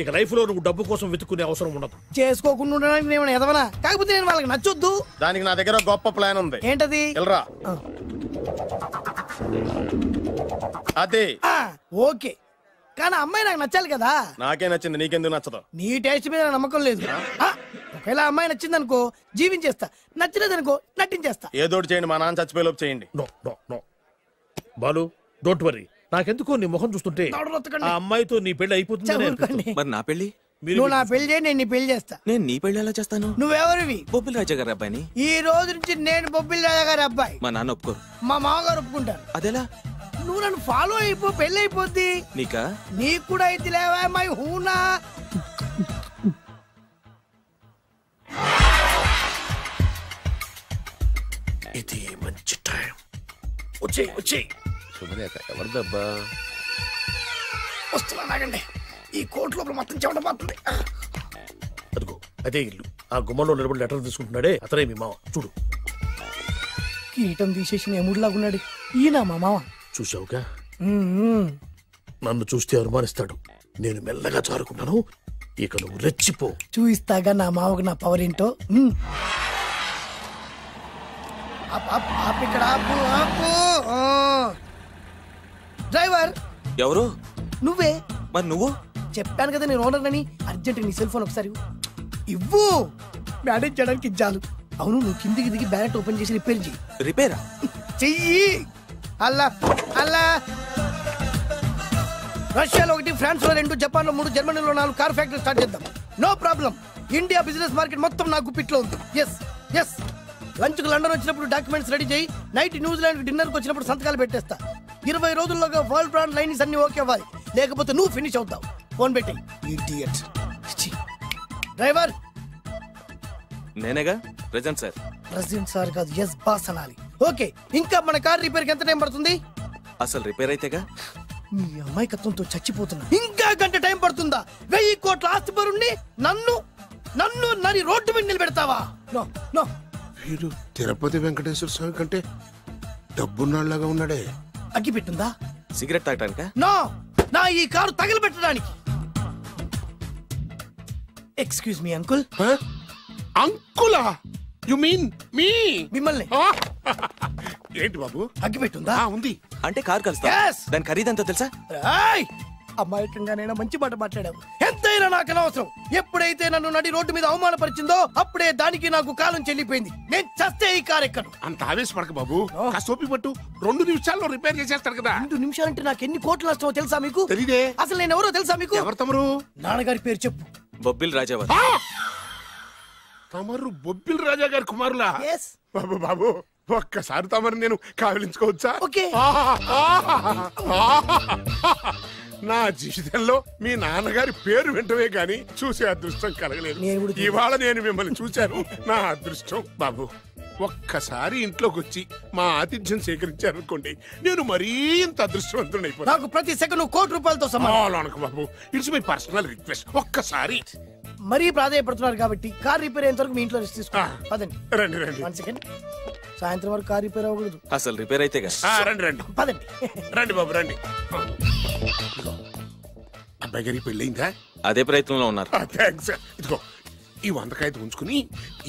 ఇక లైఫ్ లో నువ్వు డబ్బు కోసం వెతుక్కునే అవసరం ఉండదు. చేసుకోకుండా ఉండడానికి నేను ఎదవనా? కాకపోతే నేను వాళ్ళకి నచ్చొద్దు. దానికి నా దగ్గర గొప్ప ప్లాన్ ఉంది. ఏంటది? వెళ్ళరా. అదే. ఓకే, కానీ అమ్మాయి నాకు నచ్చాలి కదా. నాకే నచ్చింది, నీకెందుకు నచ్చదు? నీ టేస్ట్ మీద నమ్మకం లేదు. ఒకవేళ అమ్మాయి నచ్చింది అనుకో జీవించేస్తా, నచ్చలేదు అనుకో నటించేస్తా. ఏదోటి చేయండి, మా నాన్న చచ్చిపోయేలోపు చేయండి. Balu, don't worry. నాకెందుకో నీ ముఖం చూస్తుంటే ఆ అమ్మాయితో నీ పెళ్లి అయిపోతుంది. మరి నా పెళ్లి? నువ్వు నా పెళ్లి చేయి, నేను నీ పెళ్లి చేస్తా. నేను నీ పెళ్లి ఎలా చేస్తాను? నువ్వెవరివి? బొబ్బిలి రాజా గారి అబ్బాయిని. ఈ రోజు నుంచి నేను బొబ్బిలి రాజా గారి అబ్బాయి. మా నాన్న ఒప్పుకోరు. మా మామగారు ఒప్పుకుంటారు. అదెలా? నువ్వు నన్ను ఫాలో అయిపో, పెళ్లి అయిపోద్ది. నీకా? నీకు కూడా అయితే లేవా మై హూనా. ఇది మంచి టైం. వచ్చేయ్ వచ్చేయ్. ఎవరిదబ్బా? వస్తున్నా, నాగండి. ఈ కోట్ లోపల మొత్తం చెమటపోతుంది. అదిగో అదే ఇల్లు. ఆ గుమ్మంలో నిలబడి లెటర్ తీసుకుంటున్నాడే అతనే మీ మామ. చూడు, కిరీటం తీసేసిన ఎముడిలాగున్నాడు. ఈయన మా మామ. చూసావుగా? నన్ను చూస్తే అనుమానిస్తాడు. నేను మెల్లగా చారుకున్నాను. ఇక నువ్వు రెచ్చిపో. చూయిస్తాగా నా మామకు నా పవర్ ఏంటో. ఇక్కడ డ్రైవర్ ఎవరు? నువ్వే. మరి నువ్వు? చెప్పాను కదా నేను ఓనర్ అని. అర్జెంట్ నీ సెల్ ఫోన్ ఒకసారి ఇవ్వు. మేనేజ్ చేయడానికి ఇచ్చాను. అవును, నువ్వు కిందికి దిగి బ్యాలెట్ ఓపెన్ చేసి రిపేర్ చెయ్యి. రిపేరా? చెయ్యి. అల్లా అల్లా. రష్యాలో 1, ఫ్రాన్స్ లో 2, జపాన్ లో 3, జర్మనీలో 4 కార్ ఫ్యాక్టరీ స్టార్ట్ చేద్దాం. No problem. India business market మొత్తం నా గుప్పిట్లో ఉంది. Yes yes. లంచ్ కు లండన్ వచ్చినప్పుడు డాక్యుమెంట్స్ రెడీ చేయి. నైట్ న్యూజిలాండ్ డిన్నర్ కు వచ్చినప్పుడు సంతకాలు పెట్టేస్తా. 20 రోజుల్లోగా వరల్డ్ బ్రాండ్ లైన్స్ అన్ని ఓకే అవ్వాలి, లేకపోతే నువ్వు ఫినిష్ అవుతావు. ఫోన్ పెట్టి. ఇడియట్. డ్రైవర్ నేనేగా. Present sir. ప్రెసిడెంట్ సార్ కాదు, ఎస్ బాస్ అనాలి. ఓకే, ఇంకా మన కార్ రిపేర్ కి ఎంత టైం పడుతుంది? అసలు రిపేర్ అయితేగా. మీ అమాయకత్వంతో చచ్చిపోతున్నా. ఇంకా గంట టైం పడుతుందా? 1000 కోట్ల ఆస్తిపరుణ్ణి నన్ను నన్ను నరి రోడ్డు మీద నిలబెడతావా? No no. వీడు తిరుపతి వెంకటేశ్వర స్వామి కంటే డబ్బున్నాళ్ళగా ఉన్నాడే. అగ్గి పెట్టుందా? సిగరెట్ తాగటానికా? నో, నా ఈ కారు తగిలిపెట్టడానికి. Excuse me uncle. అంకులా? You mean me? మిమ్మల్ని. ఏంటి బాబు? అగ్గి పెట్టుందా? ఉంది. అంటే కారు కలుస్తా. దాని ఖరీదంతా తెలుసా? అమాయకంగానైనా మంచి మాట మాట్లాడావు. ఎంతైనా నాకు అనవసరం. ఎప్పుడైతే నన్ను నడి రోడ్డు మీద అవమానపరిచిందో అప్పుడే దానికి నాకు కాలం చెల్లిపోయింది. నేను చస్తే ఈ కారు ఎక్కను. అంత ఆవేశపడక బాబు, కాస్త పట్టు. 2 నిమిషాల్లో రిపేర్ చేసేస్తారు కదా. 2 నిమిషాలంటే నాకు ఎన్ని కోట్ల నష్టమో తెలుసా మీకు? తెలీదే. అసలు నేను ఎవరో తెలుసా మీకు? ఎవరు తమరు? నాన్నగారి పేరు చెప్పు. బొబ్బిల్ రాజావారు. తమరు బొబ్బిల్ రాజా గారి కుమారులా? బాబు బాబు, ఒక్కసారి తమరు నేను కావలించుకోవచ్చా? నా జీవితంలో మీ నాన్నగారి పేరు వెంటనే గాని చూసే అదృష్టం కలగలేదు. ఇవాళ నేను మిమ్మల్ని చూశాను, నా అదృష్టం. బాబు, ఒక్కసారి ఇంట్లోకి వచ్చి మా ఆతిథ్యం సేకరించారనుకోండి, నేను మరీ ఇంత అదృష్టవంతుడైపోతాను. నాకు ప్రతి సెకండ్ 1 కోటి రూపాయలతో సమానం. బాబు, ఇట్స్ మై పర్సనల్ రిక్వెస్ట్. ఒక్కసారి. మరీ ప్రాధాయపడుతున్నారు కాబట్టి కార్ రిపేర్ అయ్యేంత వరకు మీ ఇంట్లో రెస్ట్ తీసుకోండి. పదండి. రండి రండి. 1 సెకండ్. సాయంత్రం వరకు కార్ రిపేర్ అవ్వకూడదు. అసలు రిపేర్ అయితే రండి రండి. పదండి. రండి బాబు రండి. అబ్బాయి గారి పెళ్ళయిందా? అదే ప్రయత్నంలో ఉన్నారు. థ్యాంక్స్. ఇదిగో ఈ 100 కాగితం ఉంచుకుని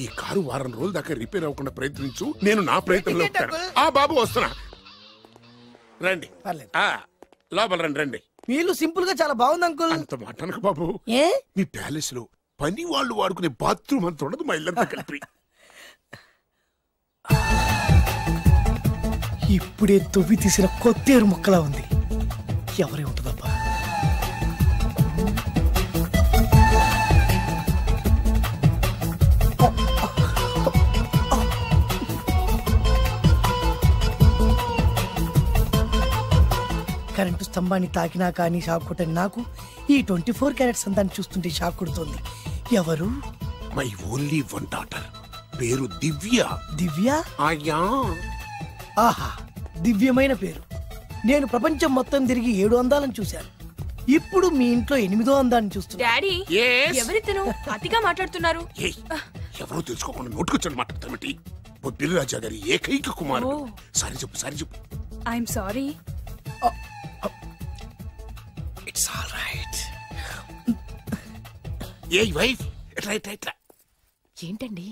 ఈ కారు వారం రోజుల దాకా రిపేర్ అవ్వకుండా ప్రయత్నించు. నేను నా ప్రయత్నంలో ఉంటాను. బాబు వస్తున్నా. రండి. లోపల రండి రండి. మీ ఇల్లు సింపుల్ గా చాలా బాగుంది అంకుల్. అంత మాట అనకు బాబు. మీ ప్యాలెస్ లో పని వాళ్ళు వాడుకునే బాత్రూమ్ అంత ఉండదు మా ఇల్లంతా కలిపి. ఇప్పుడే తొవ్వి తీసిన కొత్తేరు ముక్కలా ఉంది. ఎవరే ఉంటుందబ్బా? కరెంటు స్తంభాన్ని తాకినా కానీ షాక్ కొట్టని నాకు ఈ 24 క్యారెట్స్ అందాన్ని చూస్తుంటే షాక్ కొడుతుంది. ఎవరు? My only 1 daughter. పేరు దివ్య. దివ్య? అయ్యా. ఆహా, దివ్యమైన పేరు. నేను ప్రపంచం మొత్తం తిరిగి 7 అందాలను చూశాను. ఇప్పుడు మీ ఇంట్లో 8వ అందాన్ని చూస్తున్నా. డాడీ, ఎవరితను అతిగా మాట్లాడుతున్నారు? ఎవరో తెలుసుకోకుండా నోటుకొచ్చాడు మాట్లాడతామటి. బొబ్బిలి రాజా గారి ఏకైక కుమారుడు. సారీ చెప్పు, సారీ చెప్పు. I'm sorry. It's all right. A wife, ఎట్లా ఎట్లా ఎట్లా? ఏంటండి?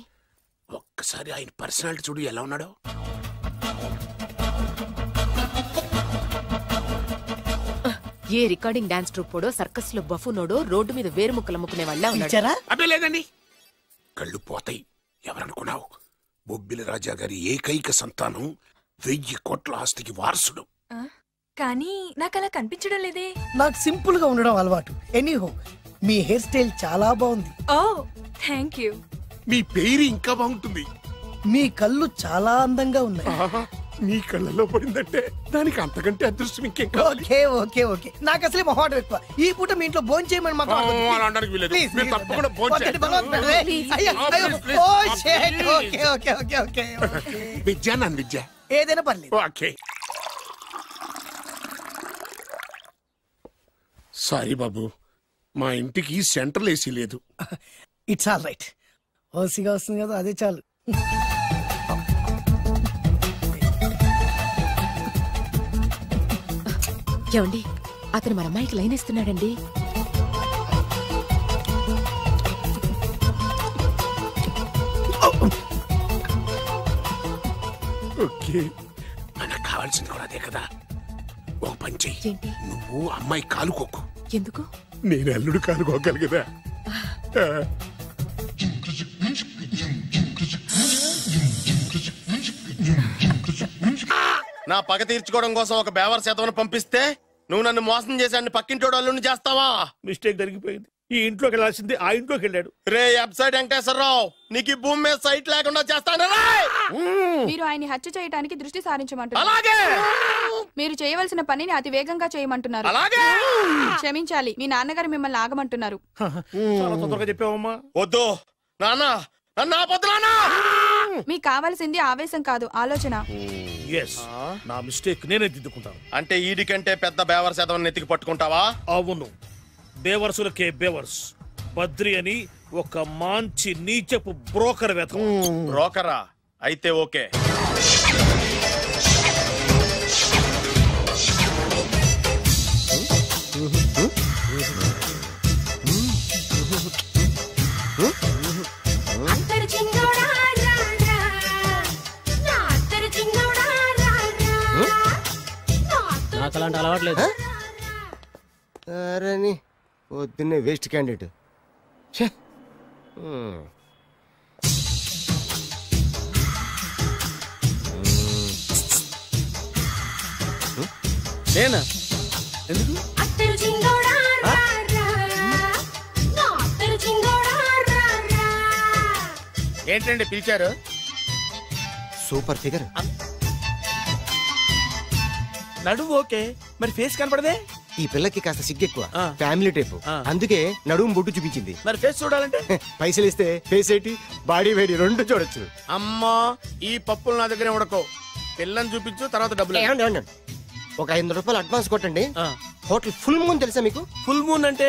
ఒక్కసారి ఆయన పర్సనాలిటీ చూడు ఎలా ఉన్నాడో. ఏ రికార్డింగ్ డాన్స్ ట్రూపోడో, సర్కస్ లో బఫూనోడో రోడ్డు మీద వేరు ముక్కలు అమ్ముకునే వాళ్ళ ఉన్నాడు. అబ్బే లేదండి. కళ్ళు పోతాయి. ఎవరనుకున్నావు? బొబ్బిలి రాజా గారి ఏకైక సంతానం, 1000 కోట్ల ఆస్తికి వారసుడు. కానీ నాకు అలా కనిపించడం లేదే. నాకు సింపుల్ గా ఉండడం అలవాటు. ఎనీహో, మీ హెయిర్ స్టైల్ చాలా బాగుంది. ఓ థ్యాంక్ యూ. మీ పేరు ఇంకా బాగుంటుంది. మీ కళ్ళు చాలా అందంగా ఉన్నాయి. మీ కళ్ళలో పడిందంటే దానికి అంతకంటే అదృష్టం ఇంకేం కావాలి? Okay okay okay. నాకు అసలే మొహాటం ఎక్కువ. ఈ పూట మీ ఇంట్లో భోజనం చేయమని మాకు విద్య నన్ను విద్య ఏదైనా పర్లేదు. ఓకే. సారీ బాబు, మా ఇంటికి సెంట్రల్ ఏసీ లేదు. It's all right. ఓసీగా వస్తుంది కదా, అదే చాలు. ఏమండి, అతను మన అమ్మాయికి లైన్ ఇస్తున్నాడండి. ఓకే, మనకు కావాల్సింది కూడా అదే కదా. ఒక పని చెయ్యి, నువ్వు అమ్మాయి కాలుకోకు. ఎందుకు? నేను అల్లుడు కాలుకోగలి కదా. నా పగ తీర్చుకోవడం కోసం ఒక బేవర్ శాతం పంపిస్తే నువ్వు నన్ను మోసం చేశాన్ని పక్కింటోడు అల్లుని చేస్తావా? మిస్టేక్ జరిగిపోయింది. ఈ ఇంట్లోకి వెళ్ళాల్సింది ఆ ఇంట్లోకి వెళ్ళాడు. రే వెబ్సైట్ వెంకటేశ్వరరావు, నీకు ఈ భూమి మీద సైట్ లేకుండా చేస్తాను. మీరు ఆయన్ని హత్య చేయడానికి దృష్టి సారించమంటున్నారు. అలాగే. మీరు చేయవలసిన పనిని అతి వేగంగా చేయమంటున్నారు. అలాగే. క్షమించాలి, మీ నాన్నగారు మిమ్మల్ని ఆగమంటున్నారు. చాలా తొందరగా చెప్పావమ్మా. వద్దు నాన్న, మీకు కావాల్సింది ఆవేశం కాదు, ఆలోచన. నా మిస్టేక్ నేనే దిద్దుకుంటాను. అంటే ఈడి కంటే పెద్ద బేవర్ శాతం నెత్తికి పట్టుకుంటావా? అవును, బేవర్సులకే బేవర్స్. బద్రి అని ఒక మంచి నీచపు బ్రోకర్ వెతకం. బ్రోకరా? అయితే ఓకే. నాకు అలాంటి అలవాట్లేదు. అరే పొద్దున్నే వేస్ట్ క్యాండిడేట్. నేనా? ఎందుకు? ఏంటండి పిలిచారు? Super figure. నడువు ఓకే, మరి ఫేస్ కనపడదే. ఈ పిల్లకి కాస్త సిగ్గెక్కువ, ఫ్యామిలీ టైప్, అందుకే నడుము బొట్టు చూపించింది. మరి ఫేస్ చూడాలంటే పైసలు ఇస్తే ఫేస్ ఏంటి బాడీ వేడి రెండు చూడొచ్చు. అమ్మా, ఈ పప్పులు నా దగ్గర ఉడకో. పిల్లని చూపించు, తర్వాత డబ్బులు. ఒక 500 రూపాయలు అడ్వాన్స్ కొట్టండి. హోటల్ ఫుల్ మూన్ తెలుసా మీకు? ఫుల్ మూన్ అంటే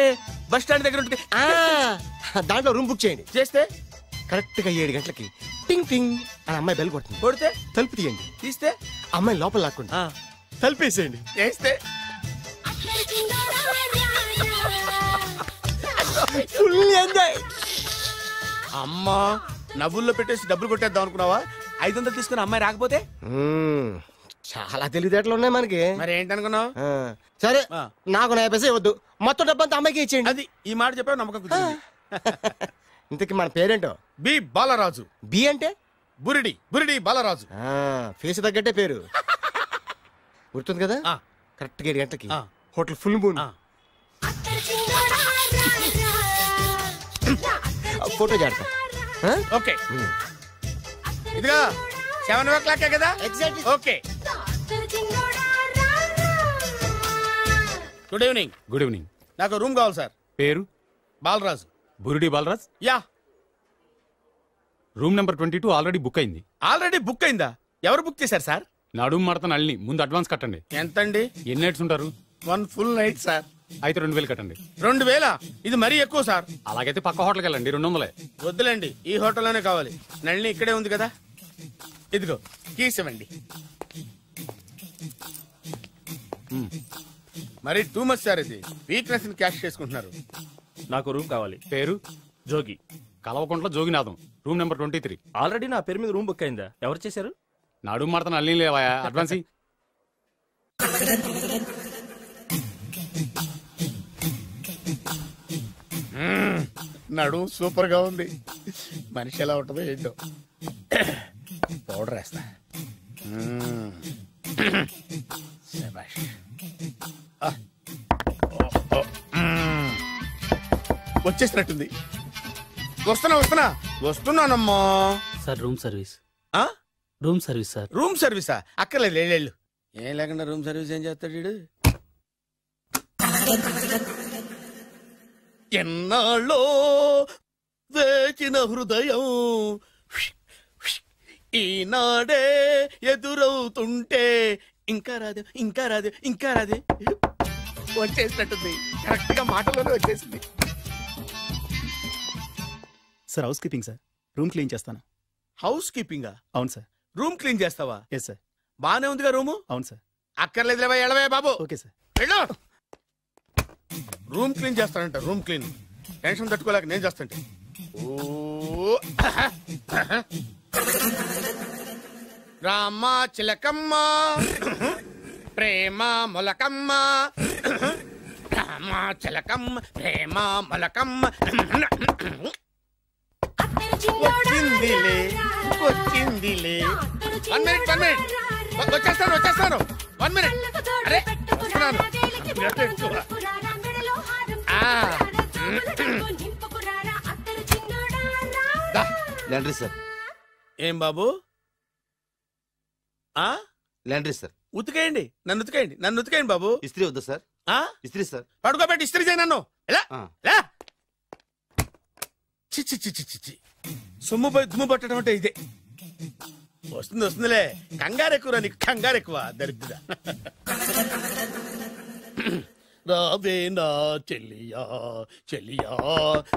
బస్ స్టాండ్ దగ్గర ఉంటుంది. దాంట్లో రూమ్ బుక్ చేయండి. చేస్తే కరెక్ట్ గా 7 గంటలకి టింగ్ టింగ్ అని అమ్మాయి బెల్ కొడుతుంది. కొడితే తలుపు తీయండి. తీస్తే అమ్మాయి లోపల లాక్కుంటా తలుపేసేయండి. చేస్తే ఫుల్ ఎంజాయ్. అమ్మా, నవ్వుల్లో పెట్టేసి డబ్బులు కొట్టేద్దాం అనుకున్నావా? 500 తీసుకుని అమ్మాయి రాకపోతే? చాలా తెలివితేటలు ఉన్నాయి మనకి. మరి ఏంటనుకున్నావు? సరే, నాకు 50 పైసే వద్దు, మొత్తం డబ్బంతా అమ్మాయికి ఇచ్చేయండి. అది ఈ మాట చెప్పావు, నమ్మకం కుదిరింది. ఇంతకీ మన పేరేంటో? బి బాలరాజు. బి అంటే బురిడి. బురిడి బాలరాజు. ఫేస్ తగ్గట్టే పేరు. గుర్తుంది కదా? కరెక్ట్ గా 7 గంటలకి హోటల్ ఫుల్ మూన్. ఫోటో చేడతా. ఓకే, ఇదిగా 7 o'clock కదా? Exactly. Okay. Good evening. Good evening. నాకు రూమ్ కావాలి సార్. పేరు? Balaraju. Burudi Balaraj. Yeah. Room number 22 already book అయింది. ఆల్రెడీ బుక్ అయిందా? ఎవరు బుక్ చేశారు సార్? నడుము మడత నల్ని. ముందు అడ్వాన్స్ కట్టండి. ఎంతండి? ఎన్ని నైట్స్ ఉంటారు? 1 full night సార్. అయితే 2000 కట్టండి. 2000? ఇది మరీ ఎక్కువ సార్. అలాగైతే పక్క హోటల్కి వెళ్ళండి, 200. వద్దులేండి, ఈ హోటల్లోనే కావాలి. నళిని ఇక్కడే ఉంది కదా. ఇదిగో కీస్ ఇవ్వండి. మరి టూ మచ్ సార్, ఇది వీక్నెస్ ని క్యాష్ చేసుకుంటున్నారు. నాకు రూమ్ కావాలి. పేరు? Jogi. Kalavakuntla Joginatham. Room number 23. Already నా పేరు మీద రూమ్ బుక్ అయిందా? ఎవరు చేశారు? నడుము మడత నల్లి లేవా? అడ్వాన్స్. నడు సూపర్ గా ఉంది. మనిషి ఎలా ఉంటుందో ఏంటో. పౌడర్ వేస్తా. వచ్చేసినట్టుంది. వస్తున్నానమ్మా. Sir room service. Room service sir. Room సర్వీసా? అక్కర్లేదు, లేళ్ళు. ఏం లేకుండా రూమ్ సర్వీస్ ఏం చేస్తాడు వీడు? ఎన్నాళ్ళో వేచిన హృదయం ఈనాడే ఎదురవుతుంటే ఇంకా రాదు, ఇంకా రాదు, ఇంకా రాదు. వచ్చేసినట్టుంది. కరెక్ట్ గా మాటలోనే వచ్చేసింది. Sir housekeeping sir. Room clean చేస్తాను. హౌస్ కీపింగా? అవును సార్. రూమ్ క్లీన్ చేస్తావా? Yes sir. బానే ఉందిగా రూము? అవును సార్. అక్కర్లేదు, ఎడవే బాబు. Okay sir. వెళ్ళు. రూమ్ క్లీన్ చేస్తానంట. రూమ్ క్లీన్ టెన్షన్ తట్టుకోలేక నేను చేస్తాంటే. రామ చిలకమ్మ ప్రేమ మొలకమ్మ, రామ చిలకమ్మ ప్రేమ మొలకమ్మ. వచ్చిందిలే వచ్చిందిలే. 1 minute. వచ్చేస్తాను. 1 minute. అరే వస్తున్నాను. Laundry sir. ఏం బాబు? Laundry sir. ఉతికేయండి, నన్ను ఉతికేయండి బాబు. ఇస్త్రీ వద్దా సార్? ఇస్త్రీ సార్. పడుకోబెట్టి ఇస్త్రీ చేయి నన్ను. ఎలా చిచ్చి చిచ్చి చిచ్చి సొమ్ముపై దుమ్ము పట్టడం అంటే ఇదే. వస్తుంది వస్తుందిలే, కంగారు ఎక్కువ నీకు, కంగారు ఎక్కువ దరిద్ర. రావే నా చెల్లియా చెల్లియా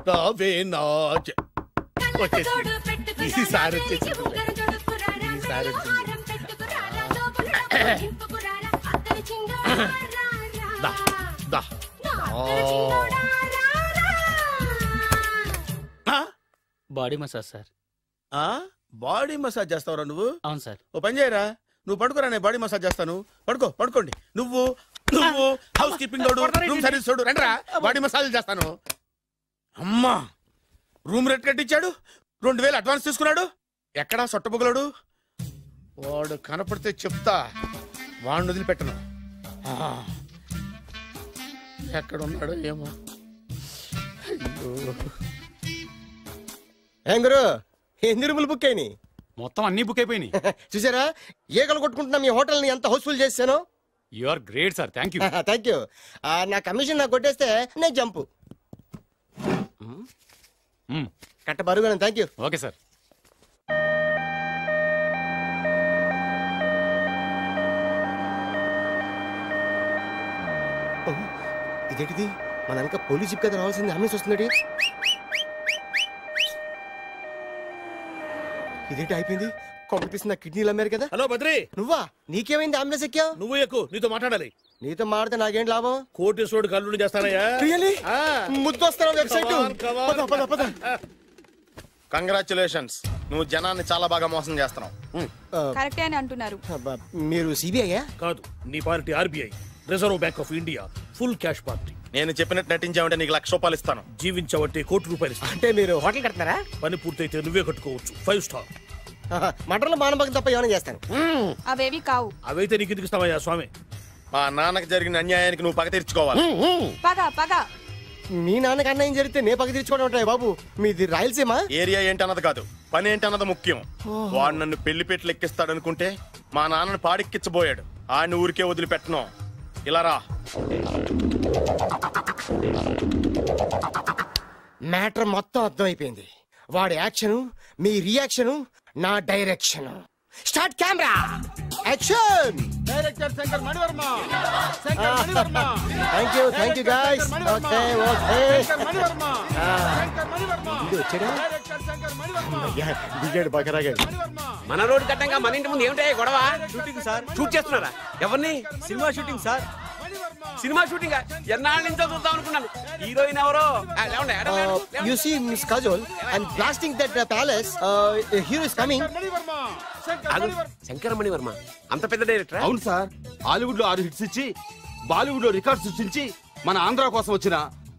రావే నా ఈసారి body massage sir. Body massage చేస్తావురా నువ్వు? అవును సార్. ఓ పని చేయరా, నువ్వు పడుకోరా, నేను బాడీ మసాజ్ చేస్తాను. పడుకోండి. నువ్వు హౌస్ కీపింగ్ తోడు, రూమ్ సర్వీస్ తోడు, రండిరా బాడీ మసాజ్ చేస్తాను. అమ్మా, రూమ్ రేట్ కట్టించాడు, 2000 అడ్వాన్స్ తీసుకున్నాడు. ఎక్కడా సొట్టబుగలాడు? వాడు కనపడితే చెప్తా, వాడిని వదిలిపెట్టను. ఎక్కడున్నాడో ఏమో. ఏం గురు, ఎన్ని రూములు బుక్ అయినాయి? మొత్తం అన్ని బుక్ అయిపోయినాయి. చూసారా ఈగలు కొట్టుకుంటున్నా మీ హోటల్ ని ఎంత హౌస్ఫుల్ చేశాను. You are great sir, thank you. Thank you. నా కమిషన్ నాకు కొట్టేస్తే నేను జంపు కట్ట బరువుగా. Thank you. Okay sir. ఇదేంటిది, మన వెనక పోలీస్ జిప్ కదా రావాల్సింది, అంబులెన్స్ వస్తుంది. ఇదేంటి అయిపోయింది? కొంపతీసి నా కిడ్నీలు అమ్మారు కదా. హలో బద్రి, నువ్వా? నీకేమైంది? అంబులెన్స్ ఎక్కావు? నువ్వు ఎక్కువ, నీతో మాట్లాడాలి. నీతో మాట్లాడితే నాకేం లాభం? కోటేశ్వరుడు కల్లుడు చేస్తానయ్యా. ముద్దొస్తాను వెబ్సైట్. కంగ్రాచులేషన్స్, నువ్వు జనాన్ని చాలా బాగా మోసం చేస్తున్నావు. కరెక్టే అని అంటున్నారు. మీరు సిబిఐ కాదు, నీ party RBI, reserve bank of India, full cash party. నేను చెప్పినట్టు నటించావంటే నీకు ₹1,00,000 ఇస్తాను. జీవించావంటే ₹1,00,00,000 ఇస్తాను. అంటే మీరు హోటల్ కడతారా? పని పూర్తయితే నువ్వే కట్టుకోవచ్చు, 5 స్టార్. మటన్లో మానభంగం తప్ప ఏమైనా చేస్తాను. అవేవి కావు. అవైతే నీకు ఎందుకు ఇస్తావయ్యా స్వామి? మా నాన్నకి జరిగిన అన్యాయానికి నువ్వు పగ తీర్చుకోవాలి. పగ మీ నాన్నకి అన్యాయం జరిగితే నే పగ తీర్చుకోవడం ఉంటాయి బాబు. మీది రాయలసీమ. ఏరియా ఏంటన్నది కాదు, పని ఏంటన్నది ముఖ్యం. వాడు నన్ను పెళ్లిపేటలు ఎక్కిస్తాడనుకుంటే మా నాన్నని పాడెక్కించబోయాడు. ఆడిని ఊరికే వదిలిపెట్టను. ఇలా రా. మ్యాటర్ మొత్తం అర్థమైపోయింది. వాడి యాక్షన్, మీ రియాక్షన్, నా direction. Start camera, action. Director Shankar Mani Varma. Thank you guys. Okay దిగాడు బకరాగాడు. మన రోడ్డు కట్టంగా మన ఇంటి ముందు ఏమిటాయి గొడవ? Shooting sir. షూట్ చేస్తున్నారా? ఎవరిని? Cinema shooting sir. Cinema shooting ఎన్నాళ్ళ నుంచో చూద్దాం అనుకున్నాను. హీరోయిన్ ఎవరో? You see Miss Kajol, I'm blasting that palace. Hero is coming. Shankara Mani Varma అంత పెద్ద డైరెక్టర్? అవును సార్, హాలీవుడ్ లో 6 హిట్స్ ఇచ్చి బాలీవుడ్ లో రికార్డ్ సృష్టించి మన ఆంధ్ర కోసం వచ్చిన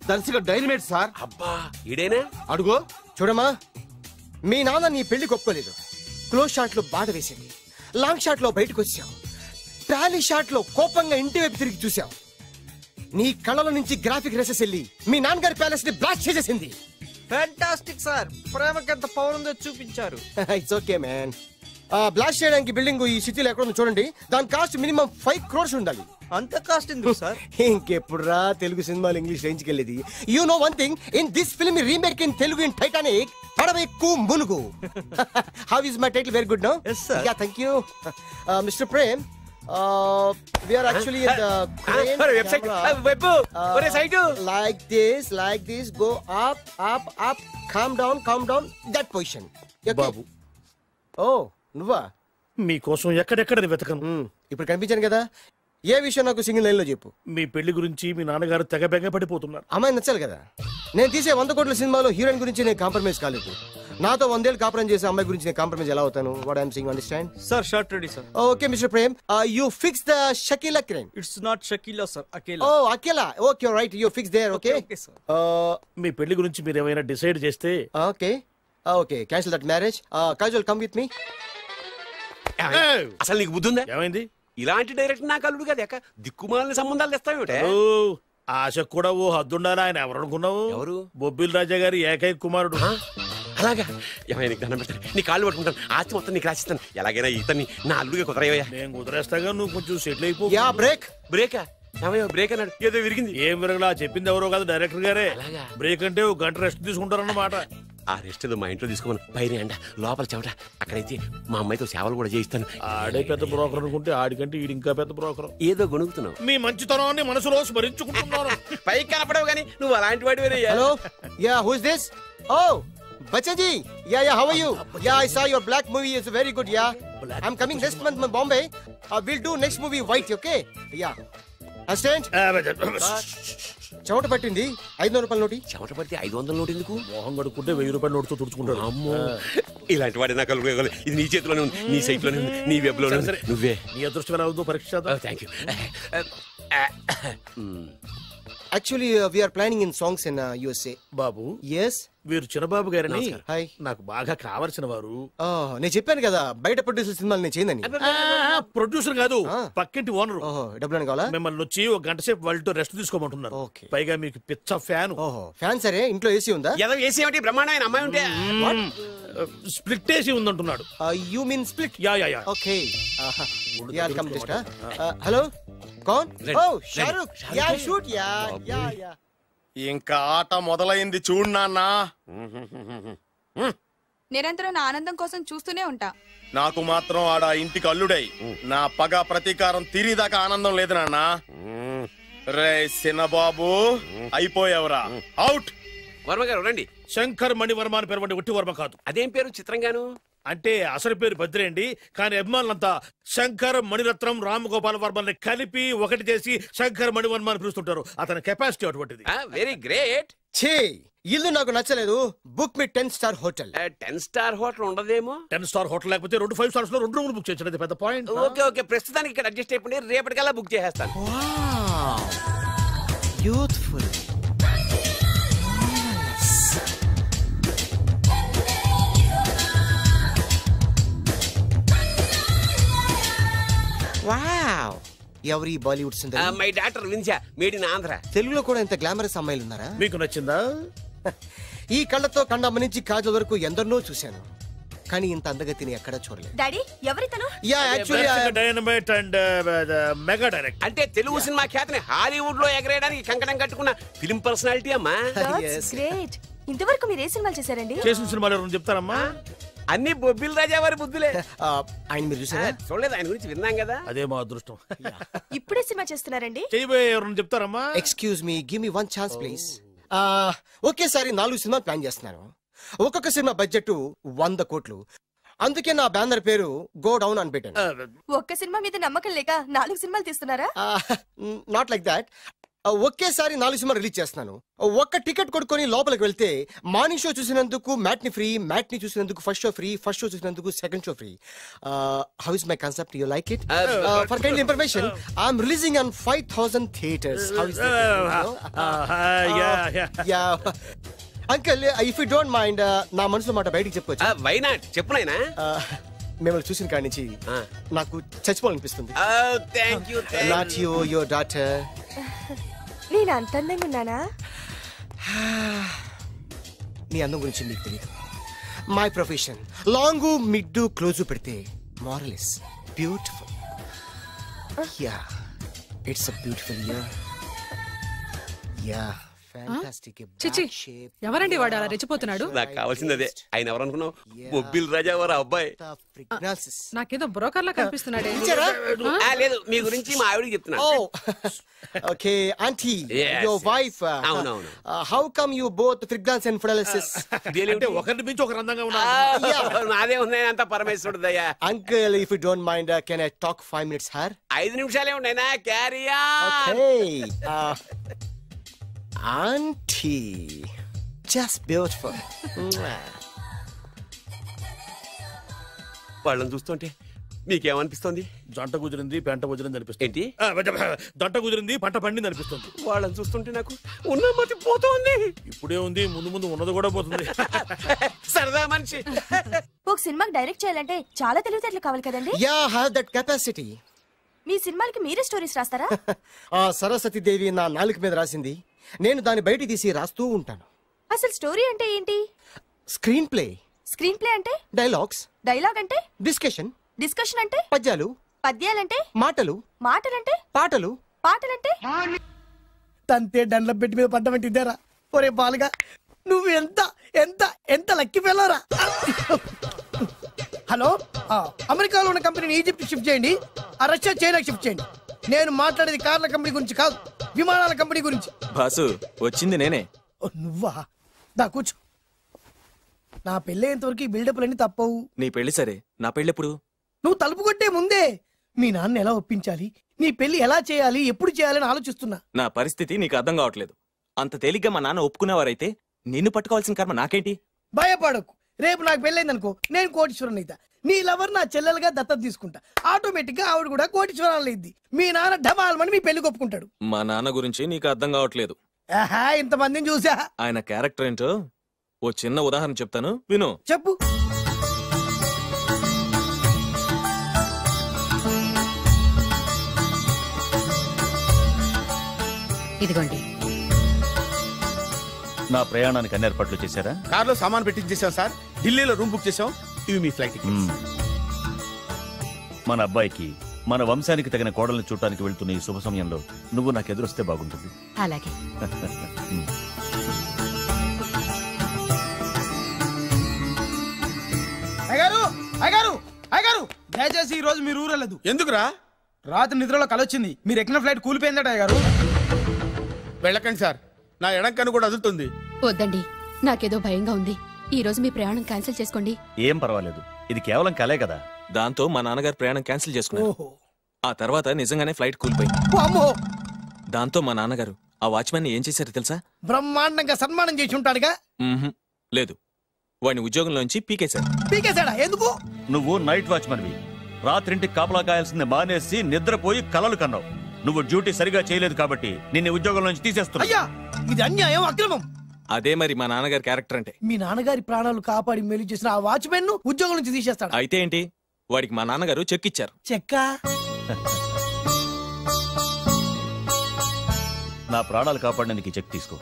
దర్శక డైనమేట్ సార్. అబ్బా, ఈడేనా? అడుగో చూడమ్మా, మీ నాన్న నీ పెళ్లి ఒప్పుకోలేదు. క్లోజ్ షాట్ లో బాధ వేసింది, లాంగ్ షాట్ లో బయటకు వచ్చావు, ట్రాలీ షాట్ లో కోపంగా ఇంటి వైపు తిరిగి చూసావు. నీ కళ్ళలో నుంచి గ్రాఫిక్ రెసెస్ వెళ్ళి మీ నాన్నగారి ప్యాలెస్ ని బ్లాస్ట్ చేసేసింది. ఫ్యాంటాస్టిక్ సార్, ప్రేమకి ఎంత పవర్ ఉందో చూపించారు. It's okay man. బ్లాస్ట్ చేయడానికి బిల్డింగ్ ఈ సిటీలో ఎక్కడ ఉందో చూడండి. దాని కాస్ట్ మినిమం 5 crores ఉండాలి. అంత కాస్ట్ ఎందుకు సార్? ఇంకెప్పుడు రా తెలుగు సినిమాలు ఇంగ్లీష్ రేంజ్ కి వెళ్ళేది. You know one thing, in this film remake in Telugu in Titanic, పడవెక్కు మునుగు. How is my title? Very good no. yes sir. Yeah, thank you. Mr. Prem, we are actually in the crane camera. Like this, go up, calm down, that position. బాబు, నువ్వా? మీకోసం ఎక్కడెక్కడ వెతకను. ఇప్పుడు కనిపించాను కదా, ఏ విషయం నాకు సింగిల్ లైన్ లో చెప్పు. మీ పెళ్లి గురించి మీ నాన్నగారు తెగ బెగ పడిపోతున్నారు. అమ్మాయి నచ్చాలి కదా. నేను తీసే 100 కోట్ల సినిమాలో హీరోయిన్ గురించి నేను కాంప్రమైజ్ కాలేదు. నాతో 100 ఏళ్ళు కాపురం చేసే అమ్మాయి గురించి నేను కాంప్రమైజ్ ఎలా అవుతాను? What I'm saying, understand? Sir shot ready sir. Okay mister Prem, you fix the Shakeela crane. It's not Shakeela sir, Akela. Oh Akela, okay right, you fix there. Okay మీ పెళ్లి గురించి మీరు ఏమైనా డిసైడ్ చేస్తే? Okay cancel that marriage. Kajal come with me. అసలు నీకు బుద్ధి ఉందా? ఏమైంది? ఇలాంటి డైరెక్టర్ నాకు అల్లుడు కదా, దిక్కుమాలని సంబంధాలు తెస్తావేమిటే? ఆశకు కూడా ఓ హద్దుండాలి. ఆయన ఎవరు అనుకున్నావు? ఎవరు? బొబ్బిల్ రాజా గారి ఏకైక కుమారుడు. అలాగా? ఏమైనా నీకు దండం పెడతాను, నీ కాళ్ళు పట్టుకుంటాను, ఆస్తి మొత్తం నీకు రాసిస్తాను. ఎలాగైనా ఇతన్ని నా అల్లుడిగా కుదరయ్యా. నేను కుదిరేస్తాగా, నువ్వు కొంచెం సెటిల్ అయిపో. బ్రేకా? బ్రేక్ అన్నాడు, ఏదో విరిగింది. ఏం విరగలా? చెప్పింది ఎవరో కాదు, డైరెక్టర్ గారే. బ్రేక్ అంటే 1 గంట రెస్ట్ తీసుకుంటారన్నమాట. ఆ రెస్ట్ ఏదో మా ఇంట్లో తీసుకోమను. బయట అంట లోపల చెమట. అక్కడైతే మా అమ్మాయితో సేవలు కూడా చేయిస్తాను. ఆడే పెద్ద బ్రోకర్ అనుకుంటే ఆడికంటే ఈడు ఇంకా పెద్ద బ్రోకర్. ఏదో గొనుగుతున్నావు. మీ మంచితనాన్ని మనసులో స్మరించుకుంటున్నాను. పైకి కనపడవు కానీ నువ్వు అలాంటి వాడి. Hello yeah who is this? Oh Bachchaji yeah yeah how are you? Yeah I saw your Black movie is very good. Yeah I am coming next month to Bombay. Will do next movie White. Okay yeah assistant. చెమట పట్టింది 500 రూపాయల నోటి. చెమట పడితే 500 నోటు ఎందుకు? మొహం కడుక్కుంటే 1000 రూపాయల నోటుతో తుడుచుకుంటాడు. అమ్మో ఇలాంటి వాడి నాకు ఇది నీ చేతిలోనే ఉంది, నీ సైట్ లోనే ఉంది, నీ వెబ్ లోనే ఉంది. నువ్వే నీ అదృష్టం ఎలా ఉందో పరీక్ష చేద్దాం. Thank you. Actually, we are planning in songs in USA. Babu Yes. వీరు చిన్నబాబు గారని హాయ్. నాకు బాగా కావలసిన వారు. నేను చెప్పాను కదా బయట ప్రొడ్యూసర్ సినిమాలు నేను చేయనని. ప్రొడ్యూసర్ కాదు, పక్కింటి ఓనర్. డబ్బులు కావాలా? మిమ్మల్ని వచ్చి ఒక గంట సేపు వాళ్ళతో రెస్ట్ తీసుకోమంటున్నారు. పైగా మీకు పిచ్చ ఫ్యాన్. ఫ్యాన్ సరే, ఇంట్లో ఏసీ ఉందా? ఏసీ ఏమిటి బ్రహ్మాండమైన అమ్మాయి ఉంటే స్ప్లిట్ ఏసీ ఉందంటున్నాడు. You mean split? Yeah yeah yeah. Okay yeah come just. Hello కౌన్? Oh Shahrukh. Yeah shoot. Yeah yeah yeah. ఇంకా ఆట మొదలైంది చూడు నాన్న. నిరంతరం నా ఆనందం కోసం చూస్తూనే ఉంటా. నాకు మాత్రం ఆడ ఇంటికి అల్లుడై నా పగ ప్రతీకారం తీరిదాకా ఆనందం లేదు నాన్న. రే సిన్నబాబు అయిపోయావురా, అవుట్. వర్మ గారు రండి. శంకర్ మణివర్మ అని పేరు ఒట్టి వర్మ కాదు. అదేం పేరు చిత్రంగాను? అంటే అసలు పేరు భద్రేండి, కానీ అభిమానులంతా శంకర్ మణిరత్నం రామగోపాల్ వర్మని కలిపి ఒకటి చేసి శంకర్ మణివర్మ అని పిలుస్తుంటారు. అతని కెపాసిటీ అటువంటిది. Very great. ఛీ, ఇల్లు నాకు నచ్చలేదు. బుక్ మీ 10 స్టార్ హోటల్. 10 స్టార్ హోటల్ ఉండదేమో. 10 స్టార్ హోటల్ లేకపోతే 2 5 స్టార్స్ లో 2 రూములు బుక్ చేయొచ్చు. పెద్ద పాయింట్. ఓకే ఓకే, ప్రస్తుతానికి ఇక్కడ అడ్జస్ట్ అయిపోయి రేపటికల్లా బుక్ చేసేస్తాను. బ్యూటిఫుల్. వావ్, ఎవరి బాలీవుడ్ సుందరి? మై డాక్టర్ విన్సా, మేడ్ ఇన్ ఆంధ్ర. తెలుగులో కూడా ఇంత గ్లామరస్ అమ్మాయిలు ఉన్నారా? మీకు నచ్చిందా? ఈ కళ్ళతో కండమ్మ నుంచి కాజల్ వరకు ఎందరినో చూశాను, కానీ ఇంత అందగతిని ఎక్కడా చూడలేదు. డాడీ ఎవరితను? Yeah actually dynamite and mega direct. అంటే తెలుగు సినిమా ఖ్యాతిని హాలీవుడ్ లో ఎగరేయడానికి కంకణం కట్టుకున్న ఫిల్మ్ పర్సనాలిటీ అమ్మా. గ్రేట్. ఇంతవరకు మీరు ఏ సినిమాలు చేశారండి? చేసిన సినిమాలు ఎవరు చెప్తారమ్మా? అన్ని బొబ్బిల్ రాజా వారి బుద్ధులే. ఆయన మీరు చూసారా? చూడలేదు, ఆయన గురించి విన్నాం కదా. అదే మా అదృష్టం. ఇప్పుడే సినిమా చేస్తున్నారండి? చేయబోయే ఎవరు చెప్తారమ్మా? Excuse me, give me 1 chance please. ఒకేసారి 4 సినిమాలు ప్లాన్ చేస్తున్నాను. ఒక్కొక్క సినిమా బడ్జెట్ 100 కోట్లు. అందుకే నా బ్యానర్ పేరు గో డౌన్ అని పెట్టాను. ఒక్క సినిమా మీద నమ్మకం లేక 4 సినిమాలు తీస్తున్నారా? Not like that. ఒకేసారి 4 సినిమాలు రిలీజ్ చేస్తున్నాను. ఒక్క టికెట్ కొనుక్కొని లోపలికి వెళ్తే మార్నింగ్ షో చూసినందుకు మ్యాట్ని ఫ్రీ, మ్యాట్ని చూసినందుకు first show free, first show చూసినందుకు second show free. How is my concept? You like it? For kind information, I am releasing on 5000 theatres. How is yeah uncle, if you don't mind నా మనసులో మాట బయటికి చెప్పుకోవచ్చు? వై నాట్, చెప్పు నాయనా. మిమ్మల్ని చూసిన కాడి నుంచి నాకు చచ్చిపోవాలనిపిస్తుంది. Not you, your daughter. నేను అంత అందంగా ఉన్నానా? నీ అందం గురించి నీకు తెలియదు. My profession long mid close పెడితే moral is beautiful. Yeah, it's a beautiful year. Yeah, fantastic. చిచి, ఎవరండి వాడు అలా రెచ్చిపోతున్నాడు? నాకు కావాల్సింది అదే. ఆయన ఎవరనుకున్నావు? బొబ్బిల్ రాజా వారు అబ్బాయి. నాకేదో బ్రోకర్ లా కనిపిస్తున్నాడే. లేదు, మీ గురించి మా ఆవిడకి చెప్తున్నా. Okay aunty, your wife. అవునవును. How come you both fragrance and fidelities? అంటే ఒకరిని మించి ఒకరు అందంగా ఉన్నారు. నాదే ఉంది అంత పరమేశ్వరుడు దయ్యా. Uncle, if you don't mind, can I talk 5 minutes her? 5 నిమిషాలే ఉన్నాయినా, carry on. Okay Auntie, just beautiful. వాళ్ళని చూస్తుంటే మీకేమనిపిస్తుంది? జంట కుదిరింది, పెంట కుదిరింది అనిపిస్తుంది. ఏంటి? జంట కుదిరింది, పంట పండింది అనిపిస్తుంది. వాళ్ళని చూస్తుంటే నాకు ఉన్న మతి పోతుంది. ఇప్పుడే ఉంది, ముందు ముందు ఉన్నది కూడా పోతుంది. సరదా మనిషి. ఒక సినిమాకి డైరెక్ట్ చేయాలంటే చాలా తెలివితేటలు కావాలి కదండి? Yeah, have that capacity. మీ సినిమాలకి మీరే స్టోరీస్ రాస్తారా? సరస్వతి దేవి నా నాలుక మీద రాసింది, నేను దాన్ని బయట తీసి రాస్తూ ఉంటాను. అసలు స్టోరీ అంటే ఏంటి? Screen play. స్క్రీన్ ప్లే అంటే? డైలాగ్స్. డైలాగ్ అంటే? డిస్కషన్. డిస్కషన్ అంటే? పద్యాలు. పద్యాలంటే? మాటలు. మాటలంటే? పాటలు. పాటలంటే? తంతే దండ్ల పెట్టి మీద పడ్డమంటే ఇద్దారా? ఒరే బాలుగా, నువ్వు ఎంత ఎంత ఎంత లక్కీ ఫెలోరా. హలో, అమెరికాలో ఉన్న కంపెనీని ఈజిప్ట్ షిఫ్ట్ చేయండి, రష్యా చైనాకి షిఫ్ట్ చేయండి. నేను మాట్లాడేది కార్ల కంపెనీ గురించి కాదు, విమానాల కంపెనీ గురించి. బాసు వచ్చింది నేనే. నువ్వా? దా కూర్చో. నా పెళ్ళేంతవరకు ఈ బిల్డప్లన్నీ తప్పవు. నీ పెళ్లి సరే, నా పెళ్ళెప్పుడు? నువ్వు తలుపు కొట్టే ముందే మీ నాన్న ఎలా ఒప్పించాలి, నీ పెళ్లి ఎలా చేయాలి, ఎప్పుడు చేయాలని ఆలోచిస్తున్నా. నా పరిస్థితి నీకు అర్థం కావట్లేదు. అంత తేలిగ్గా మా నాన్న ఒప్పుకునేవారైతే నిన్ను పట్టుకోవాల్సిన కర్మ నాకేంటి? భయపడకు, రేపు నాకు పెళ్ళైందనుకో, నేను కోటీశ్వరుని అయితా. నీ లవర్ నా చెల్లెలుగా దత్తత తీసుకుంటా. ఆటోమేటిక్ గా ఆవిడ కూడా కోటీశ్వరాలు అయింది. మీ నాన్న ఢమాల్మని మీ పెళ్లి ఒప్పుకుంటాడు. మా నాన్న గురించి నీకు అర్థం కావట్లేదు. ఆహా, ఇంతమందిని చూసా. ఆయన క్యారెక్టర్ ఏంటో ఓ చిన్న ఉదాహరణ చెప్తాను, విను. చెప్పు. ఇదిగోండి. నా ప్రయాణానికి అన్ని ఏర్పాట్లు చేశారా? కార్లో సామాన్ పెట్టించేసాం సార్, ఢిల్లీలో రూమ్ బుక్ చేసాం. ఇవి మీ ఫ్లైట్ టికెట్స్. మన అబ్బాయికి మన వంశానికి తగిన కోడల్ని చూడటానికి వెళ్తున్న ఈ శుభ సమయంలో నువ్వు నాకు ఎదురొస్తే బాగుంటుంది. అలాగే. అయ్యగారు, అయ్యగారు, అయ్యగారు, దయచేసి ఈ రోజు మీరు ఊరెళ్ళదు. ఎందుకురా? రాత్రి నిద్రలో కలొచ్చింది, మీరు ఎక్కిన ఫ్లైట్ కూలిపోయిందట. అయ్యగారు వెళ్ళకండి సార్, నా ఎడంకన్ను కూడా అదులుతుంది. వద్దండి, నాకేదో భయంగా ఉంది. ఈ రోజు మీ ప్రయాణం క్యాన్సిల్ చేసుకోండి. ఏం పర్వాలేదు, ఇది కేవలం కలే కదా. దాంతో మా నాన్నగారు ప్రయాణం క్యాన్సిల్ చేసుకున్నారు. ఆ తర్వాత నిజంగానే ఫ్లైట్ కూలిపోయింది. దాంతో మా నాన్నగారు ఆ వాచ్మెన్ ఏం చేశారో తెలుసా? బ్రహ్మాండంగా సన్మానం చేసి ఉంటాడుగా. లేదు, వాడిని ఉద్యోగంలోంచి పీకేశారు. పీకేశాడా? ఎందుకు? నువ్వు నైట్ వాచ్మన్వి, రాత్రింటికి కాపలా కాయాల్సింది మానేసి నిద్రపోయి కలలు కన్నావు. నువ్వు డ్యూటీ సరిగా చేయలేదు కాబట్టి నిన్ను ఉద్యోగంలోంచి తీసేస్తున్నా. అయ్యా, ఇది అన్యాయం, అక్రమం. అదే మరి మా నాన్నగారి క్యారెక్టర్ అంటే. మీ నాన్నగారి ప్రాణాలు కాపాడి మేలు చేసిన ఆ వాచ్మెన్ ను ఉద్యోగం నుంచి తీసేస్తాడు. అయితే ఏంటి, వాడికి మా నాన్నగారు చెక్ ఇచ్చారు. చెక్కా? నా ప్రాణాలు కాపాడడానికి చెక్ తీసుకో.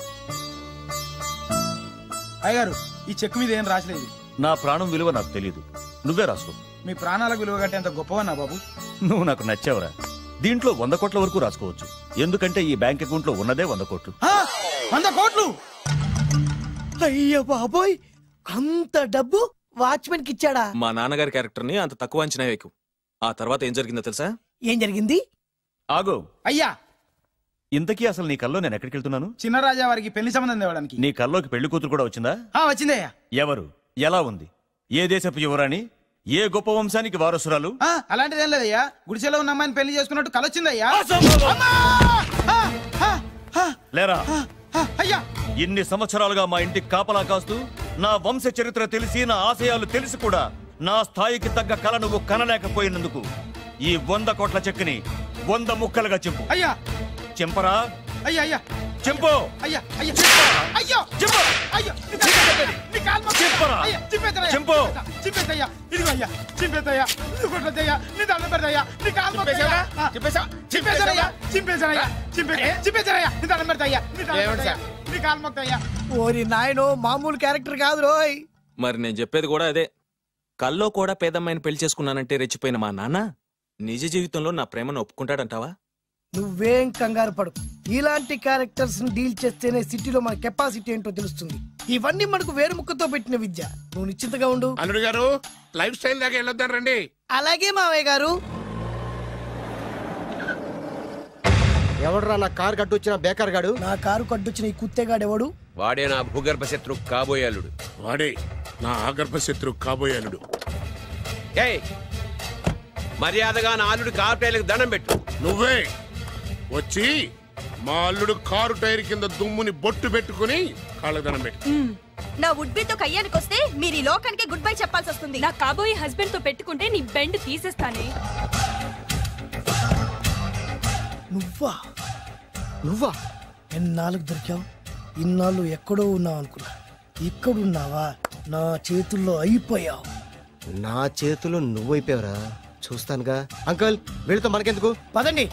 అయ్యగారు, ఈ చెక్ మీద ఏం రాసలేదు. నా ప్రాణం విలువ నాకు తెలియదు, నువ్వే రాసుకో. మీ ప్రాణాలకు విలువ కంటే ఎంత గొప్పవన్నా బాబు. నువ్వు నాకు నచ్చావురా. దీంట్లో 100 కోట్ల వరకు రాసుకోవచ్చు, ఎందుకంటే ఈ బ్యాంక్ అకౌంట్ లో ఉన్నదే 100 కోట్లు. 100 కోట్లు? అయ్యో బాబోయ్, అంత డబ్బు వాచ్మెన్ కి ఇచ్చాడా? మా నాన్నగారి క్యారెక్టర్ ని అంత తక్కువ అంచనా వేయకు. ఆ తర్వాత ఏం జరిగిందో తెలుసా? ఏం జరిగింది? ఆగో. అయ్యా, ఇంతకీ అసలు నీ కల్లో నేను ఎక్కడికి వెళ్తున్నాను? చిన్నరాజా వారికి పెళ్లి సంబంధం తేవడానికి. నీ కల్లోకి పెళ్లి కూతురు కూడా వచ్చిందా? వచ్చిందయ్యా. ఎవరు? ఎలా ఉంది? ఏ దేశపు యువరాణి? ఏ గొప్ప వంశానికి వారసురాలు? అలాంటిదేం లేదయ్యా, గుడిసెలో ఉన్న అమ్మాయిని పెళ్లి చేసుకున్నట్టు కలొచ్చిందయ్యా. లేరా? అయ్యా, ఇన్ని సంవత్సరాలుగా మా ఇంటికి కాపలా కాస్తూ నా వంశ చరిత్ర తెలిసి నా ఆశయాలు తెలిసి కూడా నా స్థాయికి తగ్గ కళ నువ్వు కనలేకపోయినందుకు ఈ 100 కోట్ల చెక్కుని 100 ముక్కలుగా చింపు. అయ్యా, చింపరా? అయ్యా, అయ్యా, చింపు. అయ్యా, అయ్యా, అయ్యో, చింపు. అయ్యో, చింపరా? చింపు. చింపేదయ్యా, ఇదిగో అయ్యా, చింపేదయ్యా, కొట్టదయ్యా, నీ దండం పెడదయ్యా, నీ కాలు మొక్కుదయ్యా, చింపేదయ్యా, చింపేదయ్యా, చింపేదయ్యా, నీ దండం పెడదయ్యా, నీ కాలు మొక్కుదయ్యా. ఓరి నాయనో, మామూలు క్యారెక్టర్ కాదు రోయ్. మరి నేను చెప్పేది కూడా అదే. కల్లో కూడా పేదమ్మాయిని పెళ్లి చేసుకున్నానంటే రెచ్చిపోయిన మా నాన్న నిజ జీవితంలో నా ప్రేమను ఒప్పుకుంటాడంటావా? నువ్వేం కంగారు పడు, ఇలాంటి క్యారెక్టర్స్ డీల్ చేస్తేనే సిటీలో మన కెపాసిటీ ఏంటో తెలుస్తుంది. ఇవన్నీ మనకు వేరు ముక్కతో పెట్టిన విద్య. నువ్వు నిశ్చింతగా ఉండు. అల్లుడు గారు, లైఫ్ స్టైల్ దాకా వెళ్ళొద్దాం రండి. అలాగే మావయ్య గారు. ఎవడరా నా కారు కట్టొచ్చిన బేకార్ గాడు? నా కారు కట్టొచ్చిన ఈ కుత్తేగాడు ఎవడు? వాడే నా భూగర్భ శత్రు కాబోయే అల్లుడు. వాడే నా ఆగర్భ శత్రు కాబోయే అల్లుడు. ఏయ్, మర్యాదగా నా అల్లుడు కారు టైర్లకు దండం పెట్టు. నువ్వే వచ్చి మా అల్లుడు కారు టైర్ కింద దుమ్ముని బొట్టు పెట్టుకుని కాళ్ళకు దండం పెట్టు. నా వుడ్బీతో కయ్యానికి వస్తే మీరు ఈ లోకానికి గుడ్ బై చెప్పాల్సి వస్తుంది. నా కాబోయే హస్బెండ్ తో పెట్టుకుంటే నీ బెండ్ తీసేస్తానే. నువ్వా ఎన్నాళ్ళకు దొరికావు? ఇన్నాళ్ళు ఎక్కడో ఉన్నావు అనుకున్నా. ఇక్కడున్నావా? నా చేతుల్లో అయిపోయావు. నా చేతుల్లో నువ్వైపోయావురా, చూస్తానుగా. అంకుల్, వీళ్ళతో మనకెందుకు, పదండి.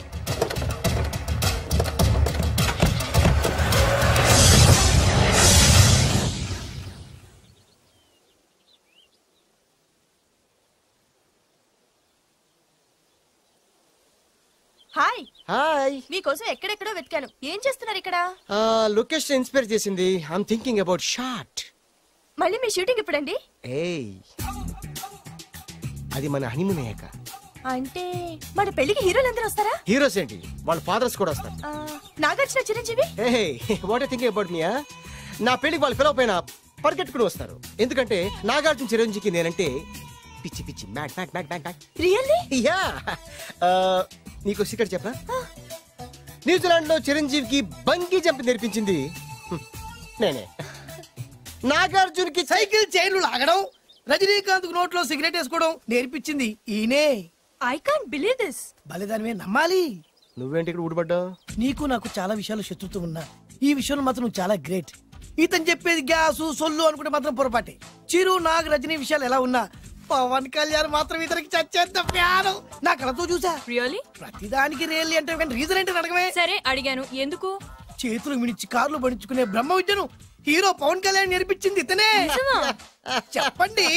హాయ్ హాయ్ మీకోసం ఎక్కడెక్కడో వెతికాను. ఏం చేస్తున్నారు ఇక్కడ? లొకేషన్ ఇన్స్పైర్ చేసింది. I'm thinking about short. మళ్ళీ మీ షూటింగ్ ఎప్పుడండి? ఏయ్ అది మన హనీమూన్ అయ్యాక. అంటే మన పెళ్లికి హీరోలందరూ వస్తారా? హీరోస్ ఏంటి, వాళ్ళ ఫాదర్స్ కూడా వస్తారు. Nagarjuna, Chiranjeevi. What thinking about me? నా పెళ్లికి వాళ్ళు పిలవ పైన పరిగెట్టుకుని వస్తారు. ఎందుకంటే నాగార్జున చిరంజీవికి నేనంటే పిచ్చి పిచ్చి మ్యాట్ మ్యాట్ మ్యాట్ మ్యాట్ మ్యాట్. రియల్లీ? యా. నీకు సీక్రెట్ చెప్పనా? న్యూజిలాండ్ లో చిరంజీవికి బంగీ జంప్ నేర్పించింది నేనే. నాగార్జున్ కి సైకిల్ చైన్లు లాగడం, రజనీకాంత్ నోట్లో సిగరెట్ వేసుకోవడం నేర్పించింది ఈయనే. I can't believe this. బలిదానమే నమ్మాలి. నువ్వేంటి ఇక్కడ ఊడిపడ్డావు? నీకు నాకు చాలా విషయాలు శత్రుత్వం ఉన్నా ఈ విషయంలో మాత్రం నువ్వు చాలా గ్రేట్. ఇతను చెప్పేది గ్యాసు సొల్లు అనుకుంటే మాత్రం పొరపాటే. చిరు, నాగ్, రజనీ విషయాలు ఎలా ఉన్నా పవన్ కళ్యాణ్ మాత్రం ఇతనికి చచ్చేంత ప్యాను. నా కళతో చూసా. రియల్లీ? ప్రతిదానికి రియల్లీ అంటే రీజన్ ఏంటి అడగమే. సరే అడిగాను, ఎందుకు? చేతులు మిడిచి కార్లు పడించుకునే బ్రహ్మ విద్యను హీరో పవన్ కళ్యాణ్ నేర్పించింది ఇతనే. చెప్పండి.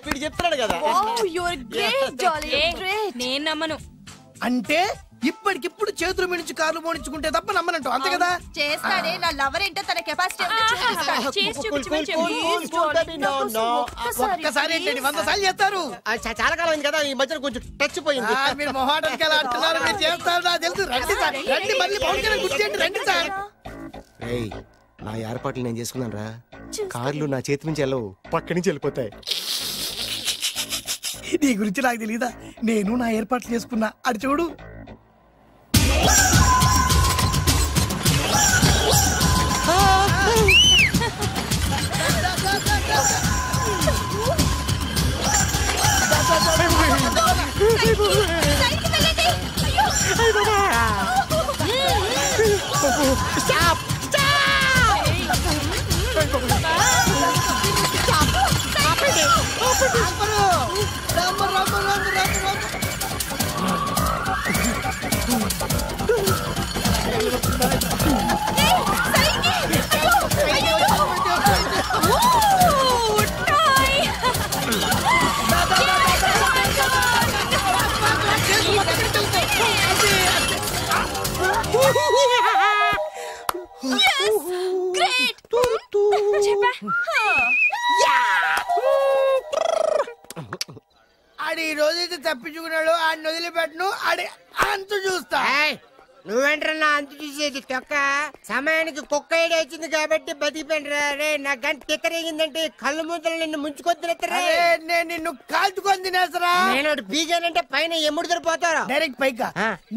ఇప్పుడు చెప్తున్నాడు కదా. నేను నమ్మను. అంటే ఇప్పటికిప్పుడు చేతులు మిడిచి కార్లు పోనించుకుంటే తప్ప నమ్మనంటూ అంతే కదా. చేస్తాడే. నా లవర్ ఏంటో తన కెపాసిటీ ఒక్కసారి ఏంటండి 100 సార్లు చేస్తారు. చాలా కాలం అయింది కదా, ఈ మధ్యన కొంచెం టచ్ పోయింది. మీరు మొహాటానికి ఎలా అంటున్నారు? మీరు చేస్తారు నాకు తెలుసు. రండి సార్, రండి. మళ్ళీ పవన్ కళ్యాణ్ గుర్తు చేయండి. రండి సార్. నా ఏర్పాట్లు నేను చేసుకున్నాను రా. కార్లు నా చేతి నుంచి వెళ్ళవు, పక్క నుంచి వెళ్ళిపోతాయి. నీ గురించి నాకు తెలీదా? నేను నా ఏర్పాట్లు చేసుకున్నా. అటు చూడు. Stop! ఆడి ఈ రోజైతే తప్పించుకున్నాడు. ఆడిని వదిలిపెట్టను. ఆడి అంత చూస్తా. నువ్వేంట్రన్నా అంత చూసేది తొక్క? సమయానికి కుక్క ఏడు వచ్చింది కాబట్టి బతికిపోయినరా రే. నా గంట తిక్కరేగిందంటే కళ్ళు ముద్దలు నిన్ను ముంచుకొద్దురా. నేను నిన్ను కాల్చుకొని తినేసరా. నేను బీగానంటే పైన ఎమ్ముడు దొరిపోతారా? డైరెక్ట్ పైకా.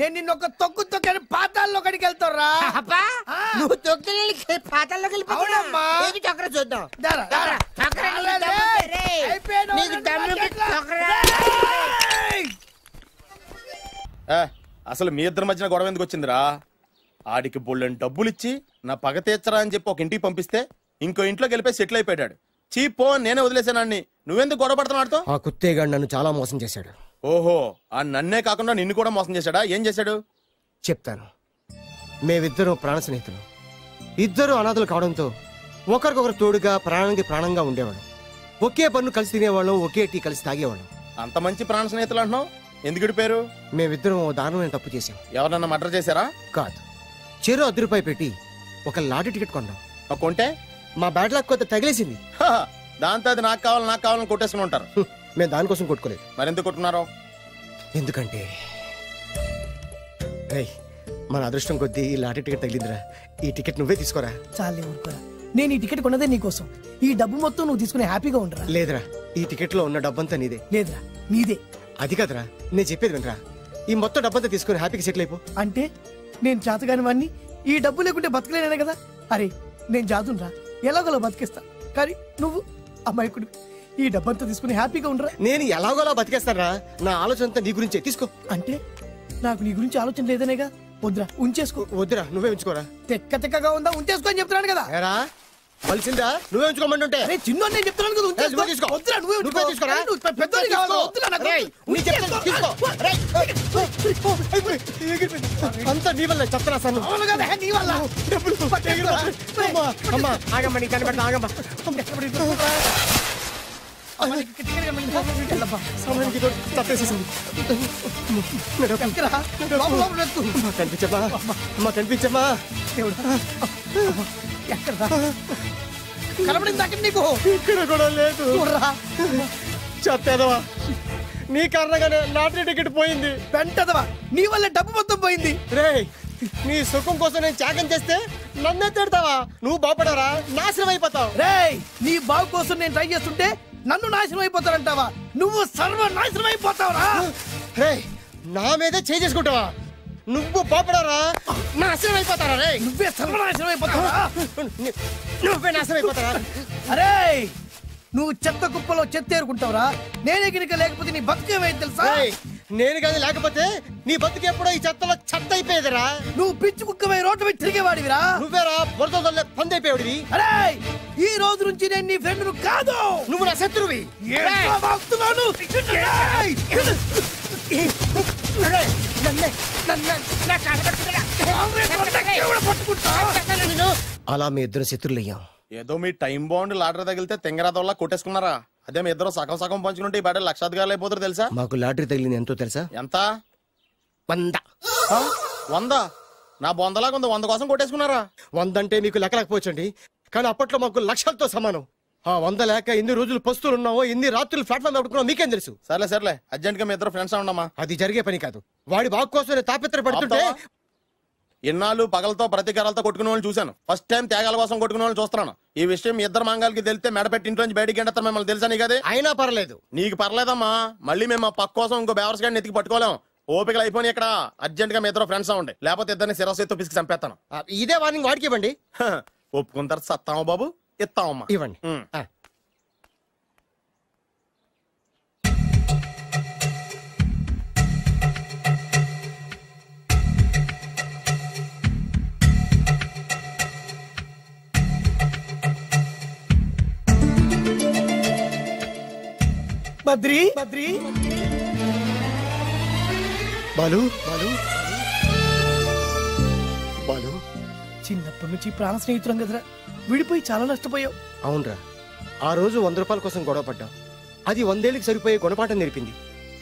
నేను నిన్ను ఒక తొక్కు తొక్కని పాతాల్లో కడికి వెళ్తారా? నువ్వు తొక్కి పాతాల్లోకి వెళ్ళిపోతావమ్మా. చక్ర చూద్దాం. అసలు మీ ఇద్దరి మధ్యన గొడవ ఎందుకు వచ్చిందిరా? ఆడికి బొళ్ళని డబ్బులు ఇచ్చి నా పగ తీర్చరా అని చెప్పి ఒక ఇంటికి పంపిస్తే ఇంకో ఇంట్లోకి వెళ్ళిపోయి సెటిల్ అయిపోయాడు. చీపో నేనే వదిలేసానాన్ని. నువ్వెందుకు గొడవ పడుతున్నాడుతో? ఆ కుత్తేగాడు నన్ను చాలా మోసం చేశాడు. ఓహో, ఆ నన్నే కాకుండా నిన్ను కూడా మోసం చేశాడా? ఏం చేశాడు చెప్తాను. మేమిద్దరం ప్రాణ స్నేహితులు. ఇద్దరు అనాథలు కావడంతో ఒకరికొకరు తోడుగా ప్రాణానికి ప్రాణంగా ఉండేవాడు. ఒకే పన్ను కలిసి తినేవాళ్ళం, ఒకే టీ కలిసి తాగేవాళ్ళం. అంత మంచి ప్రాణ స్నేహితులు అంటున్నావు, ఎందుకు విడిపోయారు? మేమిద్దరం దారుణమైన తప్పు చేశాం. ఎవరన్నా మర్డర్ చేశారా? కాదు, చెరో ₹10 పెట్టి ఒక లాటరీ టికెట్ కొన్నాం. కొంటే మా బ్యాడ్ లక్ కొత్త తగిలేసింది. దాంతో అది నాకు కావాలని కొట్టేసుకుని ఉంటారు. మేము దానికోసం కొట్టుకోలేదు. మరెందుకు కొట్టుకున్నారో? ఎందుకంటే మన అదృష్టం కొద్దీ ఈ లాటరీ టికెట్ తగిలిందిరా. ఈ టికెట్ నువ్వే తీసుకోరా. చాలే ఊరుకోరా. నేను ఈ టికెట్ కొన్నదే నీకోసం. ఈ డబ్బు మొత్తం నువ్వు తీసుకుని హ్యాపీగా ఉండరా. లేదురా, ఈ టికెట్ లో ఉన్న డబ్బంతా నీదే. లేదురా, నీదే. అది కదరా, నేను చెప్పేది వినరా. ఈ మొత్తం డబ్బంతా తీసుకుని హ్యాపీగా సెటిల్ అయిపో. అంటే నేను చేతగాని వాడిని, ఈ డబ్బు లేకుంటే బతకలేనే కదా. అరే నేను జాదునరా, ఎలాగోలా బతికేస్తా. కానీ నువ్వు అమాయకుడు. ఈ డబ్బంతా తీసుకుని హ్యాపీగా ఉండరా. నేను ఎలాగోలా బతికేస్తారా. నా ఆలోచన అంతా నీ గురించే. తీసుకో. అంటే నాకు నీ గురించి ఆలోచన లేదనేగా. వద్దురా, ఉంచేసుకో. వద్దురా, నువ్వే ఉంచుకోరా. తెక్కగా ఉందా, ఉంచేసుకో అని చెప్తున్నాను కదా. కలిసిందా? నువ్వే ఉంచుకోమంటుంటే. చిన్న నేను చెప్తున్నాను కదా, ఉంచేసుకో. వద్దురా, నువ్వే తీసుకోరా. పెద్దోడి కావాలి. వద్దురా నాకు. అంతా నీ వల్ల చెప్తున్నా సార్. అవును కదా, నీ వల్ల. అమ్మా ఆగమ్మా, నీ కనిపెట్ట ఆగమ్మా. సమయానికి తప్పేసేసింది. కనిపించమ్మా, అమ్మా కనిపించమ్మా. కనబడింది అక్కడ నీకు? ఇక్కడ కూడా లేదు. చెత్తదవా, నీ కారణంగానే లాటరీ టికెట్ పోయింది. పెంటదవా, నీ వల్ల డబ్బు మొత్తం పోయింది. రే, నీ సుఖం కోసం నేను త్యాగం చేస్తే నన్నే తిడతావా? నువ్వు బాగుపడరా, నాశనం అయిపోతావు. రే, నీ బాగు కోసం నేను ట్రై చేస్తుంటే నన్ను నాశనం అయిపోతానంటావా? నువ్వు సర్వ నాశనం అయిపోతావురా. రే, నా మీదే చేసుకుంటావా? నువ్వు బాగుపడరా, నాశనం అయిపోతారా? రే, నువ్వే సర్వనాశనం అయిపోతావా? నువ్వే నాశనం అయిపోతారా? అరే, నువ్వు చెత్త కుప్పలో చెత్త ఏరుకుంటావురా. నేనే గినక లేకపోతే నీ బతుకేమైంది తెలుసా? నేను కానీ లేకపోతే నీ బతుకు ఎప్పుడో ఈ చెత్తలో చెత్త అయిపోయేదిరా. నువ్వు పిచ్చి కుక్కమై రోడ్డు మీద తిరిగేవాడివిరా. నువ్వేరా బురదలో పంది అయిపోయాడివి. అరే, ఈ రోజు నుంచి నేను నీ ఫ్రెండ్ కాదు, నువ్వు నా శత్రువి. అలా మీ ఇద్దరు శత్రులయ్యాం. ఏదో మీ టైం బాండ్ లాటరీ తగిలితే తెంగరాదోళ్ళ కొట్టేసుకున్నారా? అదే మీ ఇద్దరు సగం సగం పంచుకుంటే ఈ బయట లక్షాధికారులు అయిపోతారు తెలుసా? మాకు లాటరీ తగిలింది ఎంతో తెలుసా? ఎంత? 100. 100? నా బొందలాగా ఉంది, 100 కోసం కొట్టేసుకున్నారా? 100 అంటే మీకు లెక్కలేకపోవచ్చండి, కానీ అప్పట్లో మాకు లక్షలతో సమానం. ఆ 100 లేక ఎన్ని రోజులు పస్తులు ఉన్నావో, ఎన్ని రాత్రులు ప్లాట్ఫామ్ పెట్టుకున్నావు మీకేం తెలుసు? సర్లే అర్జెంట్ గా మీ ఇద్దరు ఫ్రెండ్స్ ఉండమ్మా. అది జరిగే పని కాదు. వాడి బాగు కోసం తాపిత్ర పడుతుంటే ఇన్నాళ్ళు పగలతో ప్రతీకారాలతో కొట్టుకునే వాళ్ళు చూశాను. ఫస్ట్ టైం త్యాగాల కోసం కొట్టుకునే వాళ్ళు చూస్తున్నాను. ఈ విషయం మీ ఇద్దరు మంగాలకి తెలిస్తే మెడపెట్టి ఇంట్లోంచి బయటికి ఎండతారు. మిమ్మల్ని తెలుసా నీకు? అదే అయినా పర్లేదు. నీకు పర్లేదమ్మా, మళ్ళీ మేము మా పక్క కోసం ఇంకో బేవర్స్ గాడిని ఎత్తికి పట్టుకోలేం. ఓపికలు అయిపోయి ఇక్కడ అర్జెంట్ గా మీ ఇద్దరు ఫ్రెండ్స్ అవ్వండి, లేకపోతే ఇద్దరిని శిరస్సు పిసికి చంపేస్తాను. ఇదే వార్నింగ్ వాడికి ఇవ్వండి. ఒప్పుకుంటారు సత్తామా బాబు? ఇస్తామమ్మా, ఇవ్వండి. బద్రి బాలు చిన్నప్పటి నుంచి ప్రాణ స్నేహితులం కదరా, విడిపోయి చాలా నష్టపోయావు. అవునరా, ఆ రోజు 100 రూపాయల కోసం గొడవ పడ్డాం. అది 100 ఏళ్ళకి సరిపోయే గుణపాఠం నేర్పింది.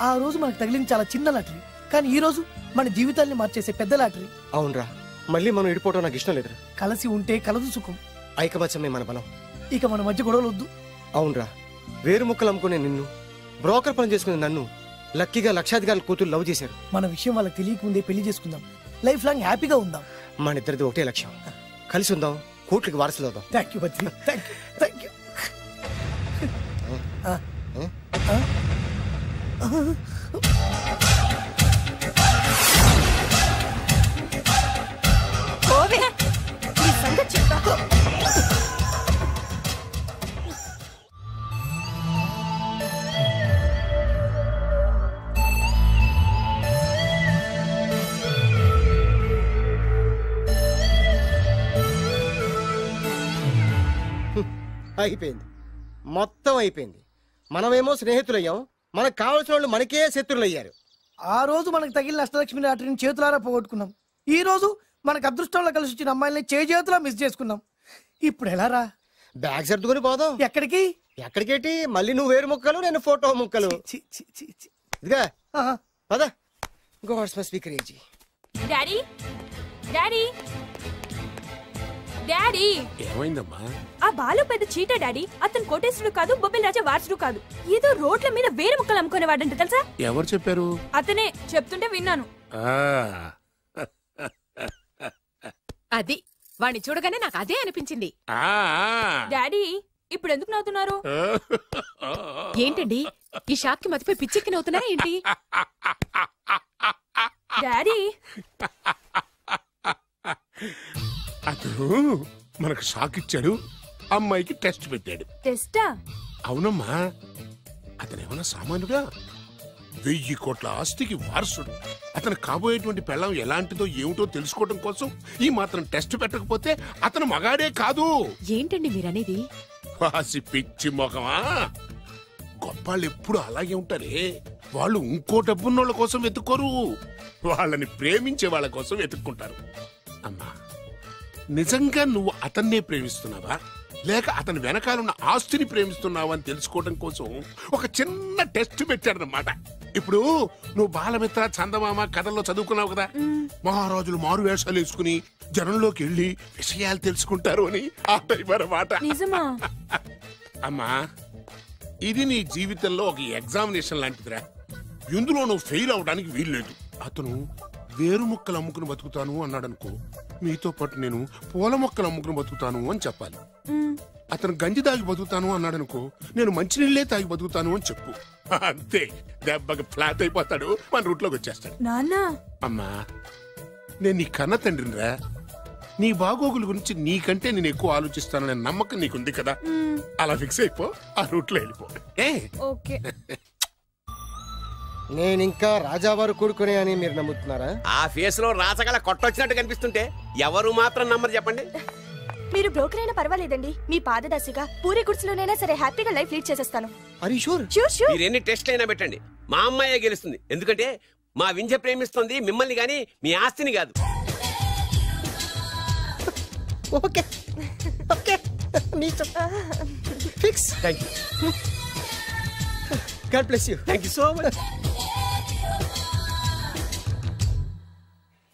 ఆ రోజు మనకు తగిలింది చాలా చిన్న లాటరీ, కానీ ఈ రోజు మన జీవితాన్ని మార్చేసే పెద్ద లాటరీ. అవునరా, మళ్ళీ మనం విడిపోవడం నాకు ఇష్టం లేదురా. కలిసి ఉంటే కలదు సుఖం, ఐకమత్యమే మన బలం. ఇక మన మధ్య గొడవలు వద్దు. అవునరా, వేరు ముక్కలు అమ్ముకునే నిన్ను, బ్రోకర్ పని చేసుకునే నన్ను లక్కీగా లక్షాధికారుల కూతురు లవ్ చేశారు. మన విషయం వాళ్ళకి తెలియకముందే పెళ్లి చేసుకుందాం, లైఫ్ లాంగ్ హ్యాపీగా ఉందాం. మన ఇద్దరిది ఒకటే లక్ష్యం, కలిసి ఉందాం, కోట్లకి వారసులు అవుదాం. Thank you Badri, thank you. అయిపోయింది, మొత్తం అయిపోయింది. మనమేమో స్నేహితులయ్యాం, మనకు కావాల్సిన వాళ్ళు మనకే శత్రులయ్యారు. ఆ రోజు మనకు తగిలిన అష్టలక్ష్మి లాటరీని చేతులారా పోగొట్టుకున్నాం. ఈ రోజు మనకు అదృష్టంలో కలిసి వచ్చిన అమ్మాయిల్ని చేతులా మిస్ చేసుకున్నాం. ఇప్పుడు ఎలా రా? బ్యాగ్ సర్దుకొని పోదాం. ఎక్కడికి? ఎక్కడికేటి? మళ్ళీ నువ్వు వేరు ముక్కలు, నేను ఫోటో ముక్కలు. ఇదిగా పద. God's must be crazy. Daddy daddy daddy ఏమైందమ్మా? ఆ బాలు పెద్ద చీట డాడీ. అతను కోటేశ్వరుడు కాదు, బొబ్బిల్ రాజా వారసుడు కాదు. ఏదో రోడ్ల మీద వేరే ముక్కలు అమ్ముకునేవాడంట తెలుసా? ఎవరు చెప్పారు? అతనే చెప్తుంటే విన్నాను. అది వాణ్ణి చూడగానే నాకు అదే అనిపించింది. డాడీ ఇప్పుడు ఎందుకు నవ్వుతున్నారు? ఏంటండి ఈ షాక్ కి మతిపోయి పిచ్చెక్కి నవ్వుతున్నారా ఏంటి? డాడీ అతను మనకు షాక్ ఇచ్చాడు, అమ్మాయికి టెస్ట్ పెట్టాడు. టెస్టా? అవునమ్మా, అతను ఏమన్నా సామాన్యుడా? 1000 కోట్ల ఆస్తికి వారసుడు. అతను కాబోయేటువంటి పెళ్ళం ఎలాంటిదో ఏమిటో తెలుసుకోవడం కోసం ఈ మాత్రం టెస్ట్ పెట్టకపోతే అతను మగాడే కాదు. ఏంటండి మీరనేది? వాసి పిచ్చి మొఖమా, గొప్పాళ్ళు ఎప్పుడు అలాగే ఉంటారే. వాళ్ళు ఇంకో డబ్బున్నోళ్ళ కోసం వెతుక్కోరు, వాళ్ళని ప్రేమించే వాళ్ళ కోసం వెతుక్కుంటారు. అమ్మా, నిజంగా నువ్వు అతన్నే ప్రేమిస్తున్నావా లేక అతని వెనకాలన్న ఆస్తిని ప్రేమిస్తున్నావా అని తెలుసుకోవడం కోసం ఒక చిన్న టెస్ట్ పెట్టాడనమాట. ఇప్పుడు నువ్వు బాలమిత్ర చందమామ కథల్లో చదువుకున్నావు కదా, మహారాజులు మారు వేషాలు వేసుకుని జనంలోకి వెళ్ళి విషయాలు తెలుసుకుంటారు అని ఆ టైప్ అన్నమాట. అమ్మా, ఇది నీ జీవితంలో ఒక ఎగ్జామినేషన్ లాంటిదిరా. ఇందులో నువ్వు ఫెయిల్ అవడానికి వీల్లేదు. అతను వేరు మొక్కలు అమ్ముకుని బతుకుతాను అన్నాడు అనుకో, మీతో పాటు నేను పూల మొక్కలు అమ్ముకుని బతుకుతాను అని చెప్పాలి. అతను గంజి తాగి బతుకుతాను అన్నాడు అనుకో, నేను మంచినీళ్ళే తాగి బతుకుతాను అని చెప్పు. అంతే, దెబ్బకి ఫ్లాట్ అయిపోతాడు, మన రూట్లోకి వచ్చేస్తాడు. అమ్మా, నేను నీ కన్న తండ్రినిరా. నీ బాగోగుల గురించి నీకంటే నేను ఎక్కువ ఆలోచిస్తాననే నమ్మకం నీకుంది కదా, అలా ఫిక్స్ అయిపో, ఆ రూట్లో వెళ్ళిపో. నేను ఇంకా రాజావారు కొడుకునే అని మీరు నమ్ముతున్నారా? ఆ ఫేస్ లో రాసగల కొట్టొచ్చినట్టు కనిపిస్తుంటే ఎవరు మాత్రం నమ్మరు చెప్పండి. మీరు బ్రోకర్ అయినా పర్వాలేదండి, మీ పాదదాసిగా పూరి గుడ్స్లోనైనా సరే హ్యాపీగా లైఫ్ లీడ్ చేసేస్తాను. మీరు ఎన్ని టెస్ట్లు అయినా పెట్టండి, మా అమ్మాయే గెలుస్తుంది. ఎందుకంటే మా వింజ ప్రేమిస్తుంది మిమ్మల్ని గాని మీ ఆస్తిని కాదు. Okay okay, fix. Thank you. God bless you. Thank you so much.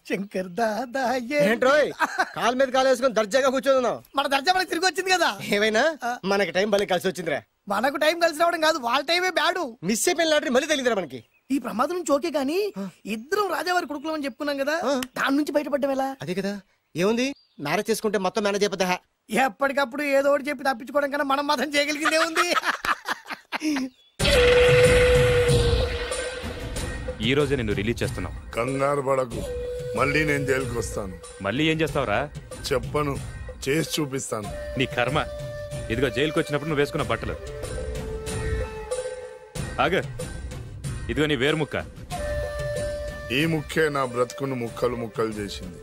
Shankar Dada ఏంట్రోయ్ కాలు మీద కాలు వేసుకొని దర్జాగా కూర్చోదున్నావు? మన దర్జా మనకి తిరిగి వచ్చింది కదా. ఏమైనా మనకి టైం భలే కలిసి వచ్చిందిరా. మనకు టైం కలిసి రావడం కాదు, వాళ్ళ టైమే బ్యాడు. మిస్ అయిపోయిన లాటరీ మళ్ళీ తెలియదురా మనకి. ఈ ప్రమాదం నుంచి ఓకే గానీ ఇద్దరం రాజావారి కొడుకులు అని చెప్పుకున్నాం కదా, దాని నుంచి బయటపడ్డం ఎలా? అదే కదా, ఏముంది మ్యారేజ్ చేసుకుంటే మొత్తం మేనేజ్ అయిపోతా. ఎప్పటికప్పుడు ఏదో ఒకటి చెప్పి తప్పించుకోవడం కన్నా మనం మాత్రం చేయగలిగిందే ఉంది. ఈ రోజే నిన్ను రిలీజ్ చేస్తున్నావు. కంగారు పడకు, మళ్ళీ నేను జైలుకి వస్తాను. మళ్ళీ ఏం చేస్తావురా? చెప్పను, చేసి చూపిస్తాను. నీ కర్మ. ఇదిగో జైలుకి వచ్చినప్పుడు నువ్వు వేసుకున్న బట్టలు. ఆగ, ఇదిగో నీ వేరు ముక్క. ఈ ముక్కే నా బ్రతుకును ముక్కలు ముక్కలు చేసింది.